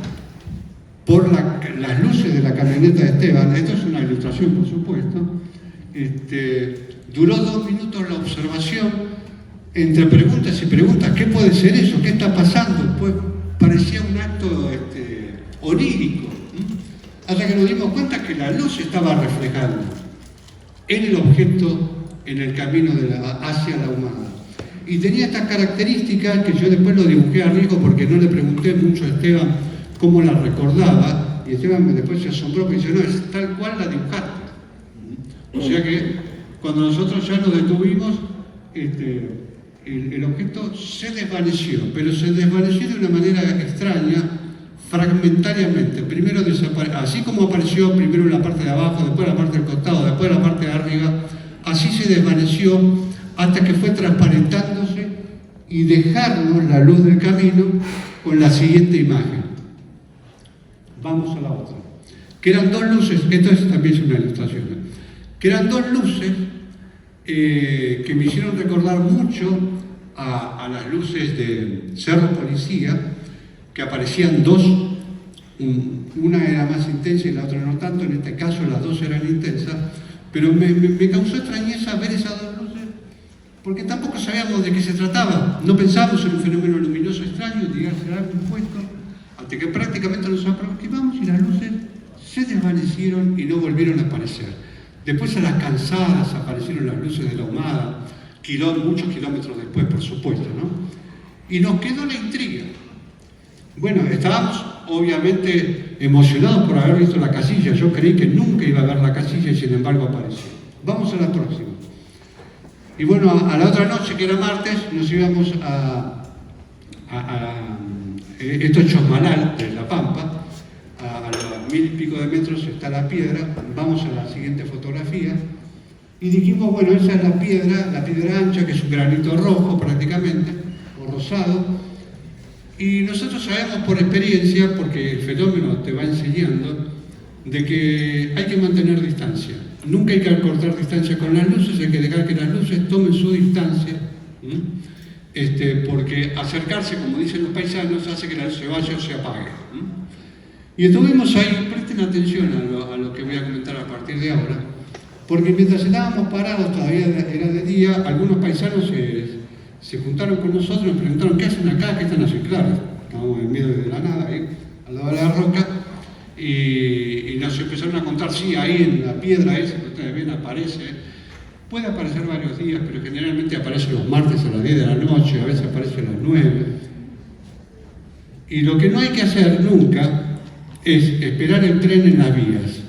por las luces de la camioneta de Esteban. Esto es una ilustración, por supuesto. Duró 2 minutos la observación, entre preguntas y preguntas. ¿Qué puede ser eso? ¿Qué está pasando? Pues parecía un acto onírico, hasta que nos dimos cuenta que la luz estaba reflejando en el objeto, en el camino hacia la humada. Y tenía estas características que yo después lo dibujé a riesgo porque no le pregunté mucho a Esteban cómo la recordaba, y Esteban después se asombró y dice, no, es tal cual la dibujaste. O sea que cuando nosotros ya nos detuvimos, el objeto se desvaneció, pero se desvaneció de una manera extraña, fragmentariamente. Primero así como apareció primero en la parte de abajo, después en la parte del costado, después en la parte de arriba, así se desvaneció hasta que fue transparentándose y dejarnos la luz del camino con la siguiente imagen. Vamos a la otra. Que eran 2 luces, esto también es una ilustración, que eran 2 luces que me hicieron recordar mucho a las luces de Cerro Policía, que aparecían 2, una era más intensa y la otra no tanto, en este caso las 2 eran intensas, pero me causó extrañeza ver esas 2 luces, porque tampoco sabíamos de qué se trataba, no pensábamos en un fenómeno luminoso extraño, llegarse a algún puesto, hasta que prácticamente nos aproximamos y las luces se desvanecieron y no volvieron a aparecer. Después a las cansadas aparecieron las luces de la humada, muchos kilómetros después, por supuesto, ¿no? Y nos quedó la intriga. Bueno, estábamos obviamente emocionados por haber visto la casilla. Yo creí que nunca iba a ver la casilla y sin embargo apareció. Vamos a la próxima. Y bueno, a la otra noche, que era martes, nos íbamos esto es Chosmalal, de La Pampa, a los 1000 y pico de metros está la piedra. Vamos a la siguiente fotografía. Y dijimos, bueno, esa es la piedra ancha, que es un granito rojo prácticamente, o rosado. Y nosotros sabemos por experiencia, porque el fenómeno te va enseñando, de que hay que mantener distancia. Nunca hay que acortar distancia con las luces, hay que dejar que las luces tomen su distancia, porque acercarse, como dicen los paisanos, hace que la luz se vaya o se apague. Y estuvimos ahí, presten atención a lo que voy a comentar a partir de ahora, porque mientras estábamos parados, todavía era de día, algunos paisanos se juntaron con nosotros y nos preguntaron, ¿qué hacen acá? ¿Qué están haciendo? Claro, estábamos en medio de la nada, ahí, al lado de la roca, y nos empezaron a contar, sí, ahí en la piedra esa que ustedes ven aparece, puede aparecer varios días, pero generalmente aparece los martes a las 10 de la noche, a veces aparece a las 9. Y lo que no hay que hacer nunca es esperar el tren en las vías.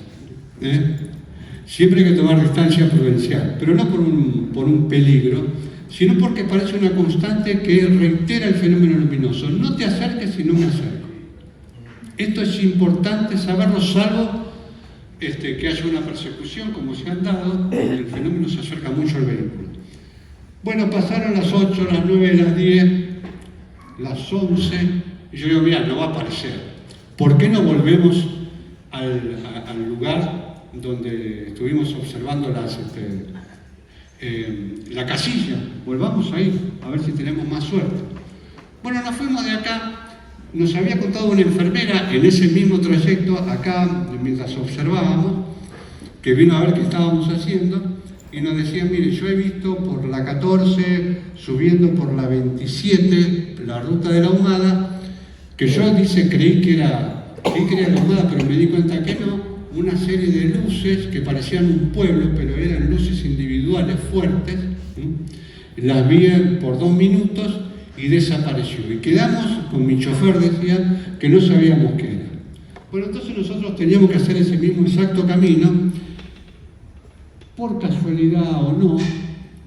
Siempre hay que tomar distancia prudencial, pero no por un peligro, sino porque parece una constante que reitera el fenómeno luminoso. No te acerques si no me acerco. Esto es importante saberlo, salvo que haya una persecución, como se han dado, el fenómeno se acerca mucho al vehículo. Bueno, pasaron las 8, las 9, las 10, las 11, y yo digo, mira, no va a aparecer. ¿Por qué no volvemos al lugar donde estuvimos observando la casilla? Volvamos ahí, a ver si tenemos más suerte. Bueno, nos fuimos de acá. Nos había contado una enfermera en ese mismo trayecto, acá, mientras observábamos, que vino a ver qué estábamos haciendo, y nos decía, mire, yo he visto por la 14, subiendo por la 27, la ruta de la Ahumada, que yo, dice, creí que era la Ahumada, pero me di cuenta que no, una serie de luces que parecían un pueblo, pero eran luces individuales fuertes, las vi por 2 minutos, y desapareció. Y quedamos con mi chofer, decía, que no sabíamos qué era. Bueno, entonces nosotros teníamos que hacer ese mismo exacto camino. Por casualidad o no,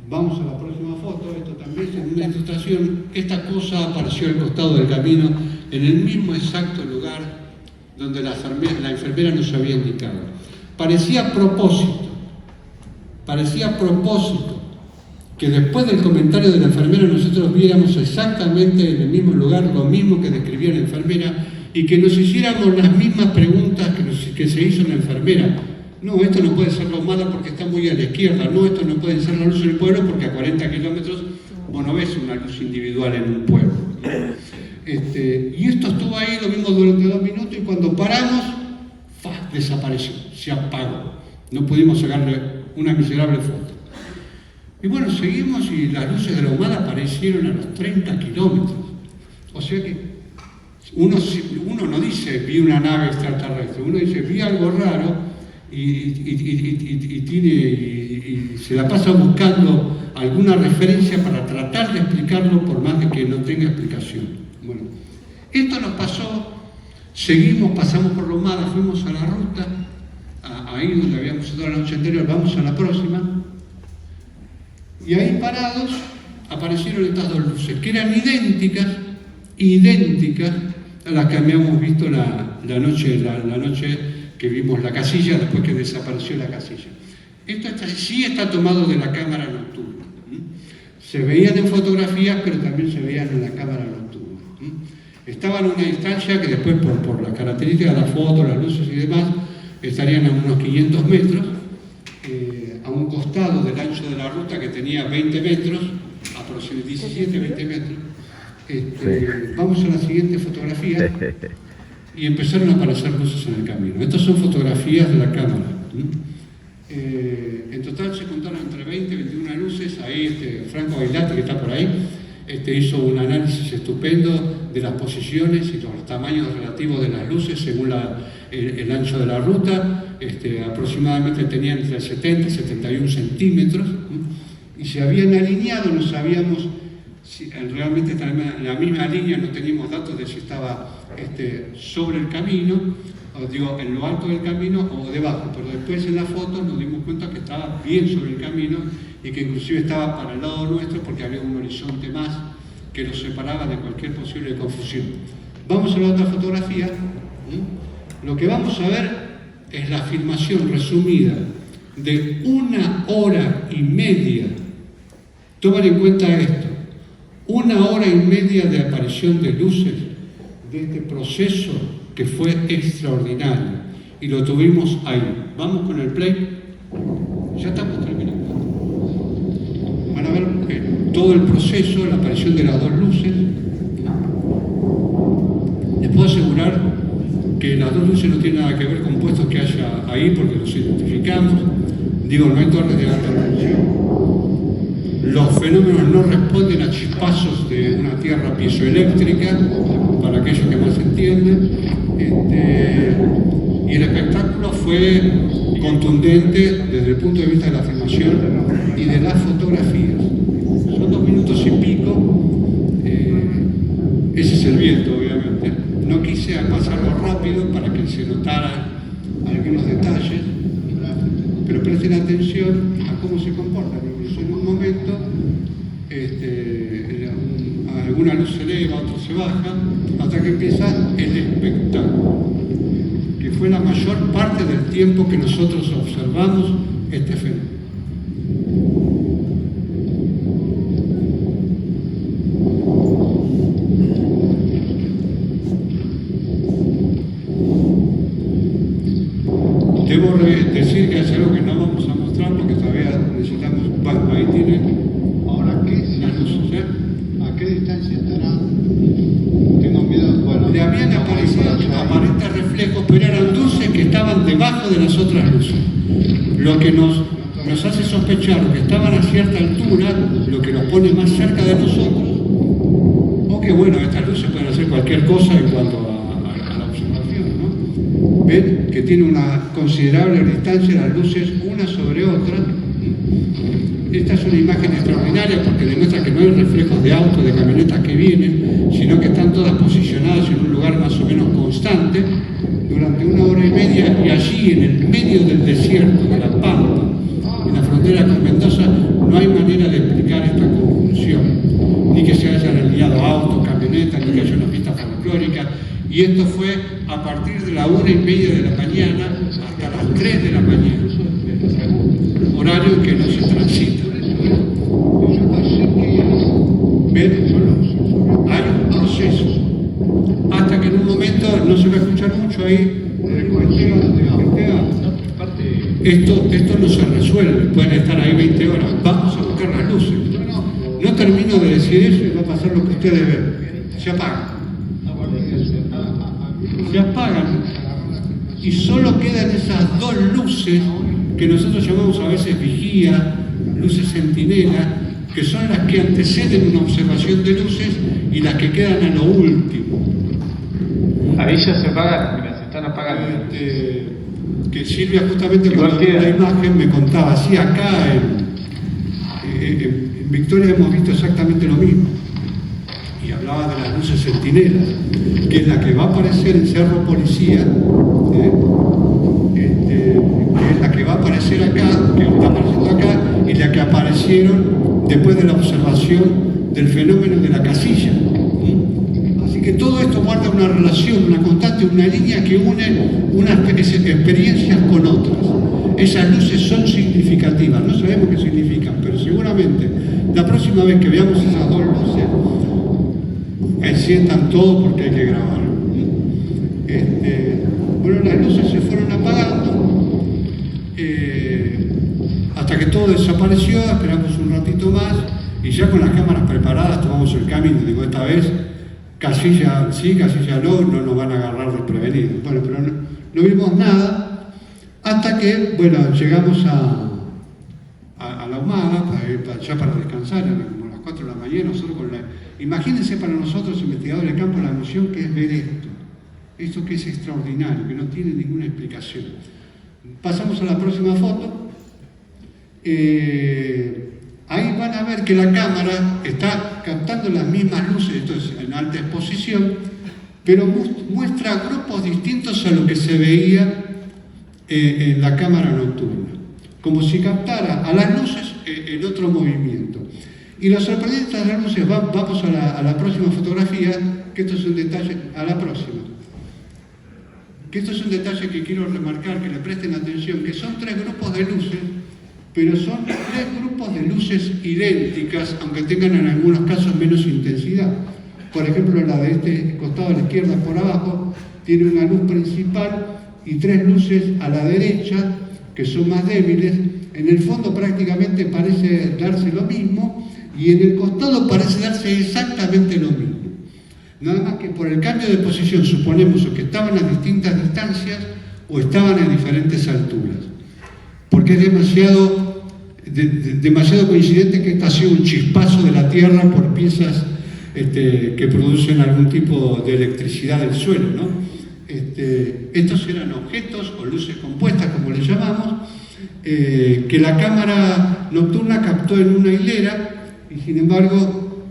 vamos a la próxima foto, esto también es en una ilustración, esta cosa apareció al costado del camino, en el mismo exacto lugar donde la enfermera nos había indicado. Parecía a propósito, que después del comentario de la enfermera nosotros viéramos exactamente en el mismo lugar lo mismo que describía la enfermera y que nos hiciéramos las mismas preguntas que se hizo la enfermera. No, esto no puede ser la Ahumada porque está muy a la izquierda. No, esto no puede ser la luz del pueblo porque a 40 kilómetros vos no ves una luz individual en un pueblo. Y esto estuvo ahí, lo vimos durante 2 minutos y cuando paramos, desapareció, se apagó. No pudimos sacarle una miserable foto. Y bueno, seguimos y las luces de la Ahumada aparecieron a los 30 kilómetros. O sea que uno no dice vi una nave extraterrestre, uno dice vi algo raro y se la pasa buscando alguna referencia para tratar de explicarlo por más de que no tenga explicación. Bueno, esto nos pasó, seguimos, pasamos por la Ahumada, fuimos a la ruta, ahí donde habíamos estado la noche anterior, vamos a la próxima. Y ahí parados aparecieron estas 2 luces, que eran idénticas a las que habíamos visto la noche que vimos la casilla, después que desapareció la casilla. Esto sí está tomado de la cámara nocturna. Se veían en fotografías, pero también se veían en la cámara nocturna. Estaban a una distancia que después, por las características de la foto, las luces y demás, estarían a unos 500 metros. A un costado del ancho de la ruta que tenía 20 metros, aproximadamente 17, 20 metros. Vamos a la siguiente fotografía y empezaron a aparecer luces en el camino. Estas son fotografías de la cámara. En total se contaron entre 20 y 21 luces. Ahí Franco Bailate, que está por ahí, hizo un análisis estupendo de las posiciones y los tamaños relativos de las luces según el ancho de la ruta. Aproximadamente tenían entre 70 y 71 centímetros y se habían alineado, no sabíamos si realmente en la misma línea, no teníamos datos de si estaba sobre el camino, en lo alto del camino o debajo, pero después en la foto nos dimos cuenta que estaba bien sobre el camino y que inclusive estaba para el lado nuestro porque había un horizonte más que nos separaba de cualquier posible confusión. Vamos a la otra fotografía. Lo que vamos a ver es la filmación resumida de 1 hora y media. Tomen en cuenta esto, 1 hora y media de aparición de luces de este proceso que fue extraordinario y lo tuvimos ahí. Vamos con el play. Ya estamos terminando. Van a ver todo el proceso, la aparición de las 2 luces. Les puedo asegurar que las 2 luces no tienen nada que ver con puestos que haya ahí porque los identificamos. No hay torres de alta tensión. Los fenómenos no responden a chispazos de una tierra piezoeléctrica, para aquellos que más entienden. Y el espectáculo fue contundente desde el punto de vista de la filmación y de las fotografías. Son 2 minutos y pico. Ese es el viento, obviamente. No quise pasarlo rápido. rápido para que se notaran algunos detalles, pero presten atención a cómo se comportan. Incluso en un momento alguna luz se eleva, otra se baja, hasta que empieza el espectáculo, que fue la mayor parte del tiempo que nosotros observamos este fenómeno. Debo decir que es algo que no vamos a mostrar porque todavía necesitamos... Bueno, ahí tienen... Ahora, ¿qué es las luces, ¿eh? ¿A qué distancia estará? Tengo miedo. Bueno, Le habían aparecido aparentes reflejos, pero eran luces que estaban debajo de las otras luces. Lo que nos hace sospechar que estaban a cierta altura, lo que nos pone más cerca de nosotros, o que bueno, estas luces pueden hacer cualquier cosa en cuanto a la observación, ¿no? Ven que tiene una considerable distancia las luces una sobre otra. Esta es una imagen extraordinaria porque demuestra que no hay reflejos de autos, de camionetas que vienen, sino que están todas posicionadas en un lugar más o menos constante durante 1 hora y media, y allí en el medio del desierto, de la Pampa, en la frontera con Mendoza, no hay manera de explicar esta conjunción, ni que se hayan alineado autos, camionetas, ni que haya una pista folclórica, y esto fue a partir de la 1:30 de la mañana hasta las 3 de la mañana, horario en que no se transita. ¿Ven? Hay un proceso. Hasta que en un momento no se va a escuchar mucho ahí. Esto no se resuelve, pueden estar ahí 20 horas. Vamos a buscar las luces. No termino de decir eso y va a pasar lo que ustedes ven. Se apagan. Se apagan. Y solo quedan esas 2 luces que nosotros llamamos a veces vigía, luces centinela, que son las que anteceden una observación de luces y las que quedan a lo último. Ahí ya se apagan, mira, se están apagando. Que Silvia justamente Igual cuando vio la imagen me contaba, sí, acá en Victoria hemos visto exactamente lo mismo. Y hablaba de las luces centinelas, que es la que va a aparecer en Cerro Policía, que es la que va a aparecer acá, que está apareciendo acá, y la que aparecieron después de la observación del fenómeno de la casilla. Así que todo esto guarda una relación, una constante, una línea que une unas experiencias con otras. Esas luces son significativas, no sabemos qué significan, pero seguramente la próxima vez que veamos esas 2 luces, enciendan todo porque hay que grabar. Bueno, las luces se fueron apagando hasta que todo desapareció, esperamos un ratito más y ya con las cámaras preparadas tomamos el camino. Digo, esta vez casilla sí, casilla no nos van a agarrar desprevenidos. Bueno, pero no vimos nada hasta que, bueno, llegamos a la Humada, ya para descansar, eran como las 4 de la mañana, nosotros imagínense para nosotros, investigadores de campo, la emoción que es ver esto que es extraordinario, que no tiene ninguna explicación. Pasamos a la próxima foto. Ahí van a ver que la cámara está captando las mismas luces, esto es en alta exposición, pero muestra grupos distintos a lo que se veía en la cámara nocturna, como si captara a las luces en otro movimiento. Y lo sorprendente de las luces, vamos a la próxima fotografía, que esto es un detalle, a la próxima. Que esto es un detalle que quiero remarcar, que le presten atención, que son 3 grupos de luces, pero son 3 grupos de luces idénticas, aunque tengan en algunos casos menos intensidad. Por ejemplo, la de este costado a la izquierda por abajo tiene una luz principal y 3 luces a la derecha, que son más débiles. En el fondo prácticamente parece darse lo mismo y en el costado parece darse exactamente lo mismo. Nada más que por el cambio de posición suponemos o que estaban a distintas distancias o estaban a diferentes alturas. Porque es demasiado coincidente que esta ha sido un chispazo de la Tierra por piezas que producen algún tipo de electricidad del suelo, ¿no? Estos eran objetos o luces compuestas, como le llamamos, que la cámara nocturna captó en una hilera y sin embargo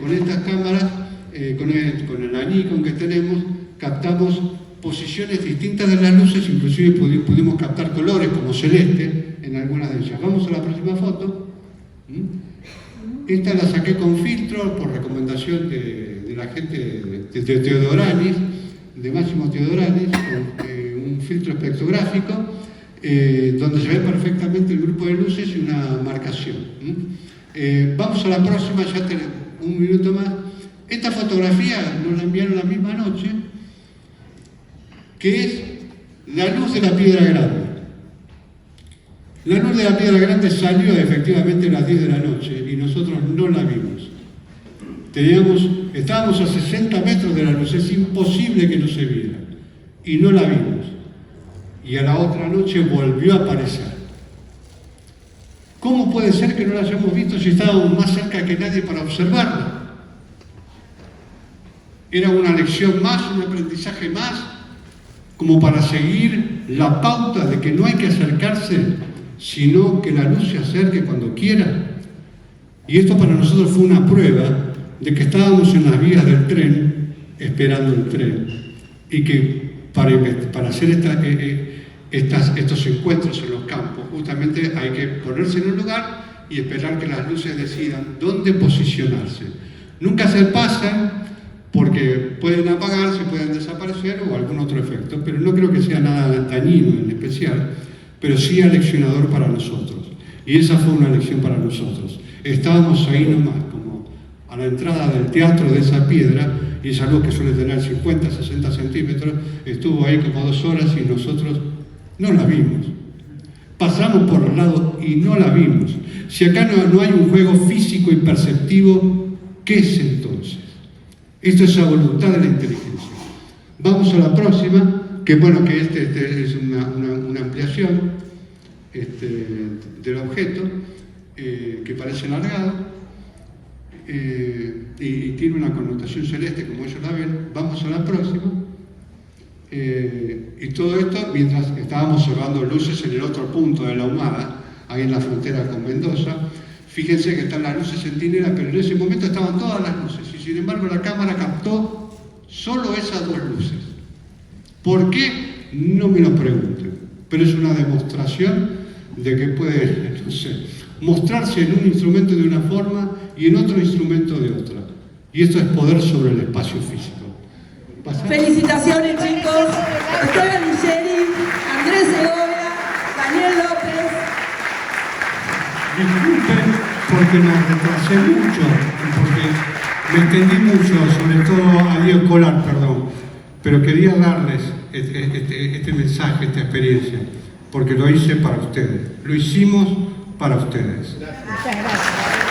con estas cámaras, con el Nikon que tenemos, captamos posiciones distintas de las luces, inclusive pudimos captar colores como celeste en algunas de ellas. Vamos a la próxima foto. Esta la saqué con filtro por recomendación de la gente de Teodoranis, de Máximo Teodoranis, un filtro espectrográfico, donde se ve perfectamente el grupo de luces y una marcación. Vamos a la próxima, ya tenemos un minuto más. Esta fotografía nos la enviaron la misma noche, que es la luz de la Piedra Grande. La luz de la Piedra Grande salió efectivamente a las 10 de la noche y nosotros no la vimos. Estábamos a 60 metros de la luz, es imposible que no se viera. Y no la vimos. Y a la otra noche volvió a aparecer. ¿Cómo puede ser que no la hayamos visto si estábamos más cerca que nadie para observarla? Era una lección más, un aprendizaje más, como para seguir la pauta de que no hay que acercarse, sino que la luz se acerque cuando quiera. Y esto para nosotros fue una prueba de que estábamos en las vías del tren, esperando el tren, y que para hacer estos encuentros en los campos, justamente hay que ponerse en un lugar y esperar que las luces decidan dónde posicionarse. Nunca se pasan porque pueden apagarse, pueden desaparecer o algún otro efecto, pero no creo que sea nada dañino en especial, pero sí aleccionador para nosotros. Y esa fue una lección para nosotros. Estábamos ahí nomás, como a la entrada del teatro de esa piedra, y esa luz que suele tener 50, 60 centímetros, estuvo ahí como 2 horas y nosotros no la vimos. Pasamos por el lado y no la vimos. Si acá no hay un juego físico y perceptivo, ¿qué es entonces? Esto es la voluntad de la inteligencia. Vamos a la próxima, que bueno, que este es una ampliación del objeto, que parece alargado, y tiene una connotación celeste, como ellos la ven. Vamos a la próxima. Y todo esto mientras estábamos observando luces en el otro punto de la Ahumada, ahí en la frontera con Mendoza. Fíjense que están las luces centinelas, pero en ese momento estaban todas las luces, y sin embargo la cámara captó solo esas 2 luces. ¿Por qué? No me lo pregunten, pero es una demostración de que puede, no sé, mostrarse en un instrumento de una forma y en otro instrumento de otra. Y esto es poder sobre el espacio físico. ¿Pasa? Felicitaciones, chicos. Esteban Ligeri, Andrés Segovia, Daniel López. Disculpen porque nos retrasé mucho, porque me entendí mucho, sobre todo a Diego Colar, perdón. Pero quería darles este mensaje, esta experiencia, porque lo hice para ustedes. Lo hicimos para ustedes. Muchas gracias.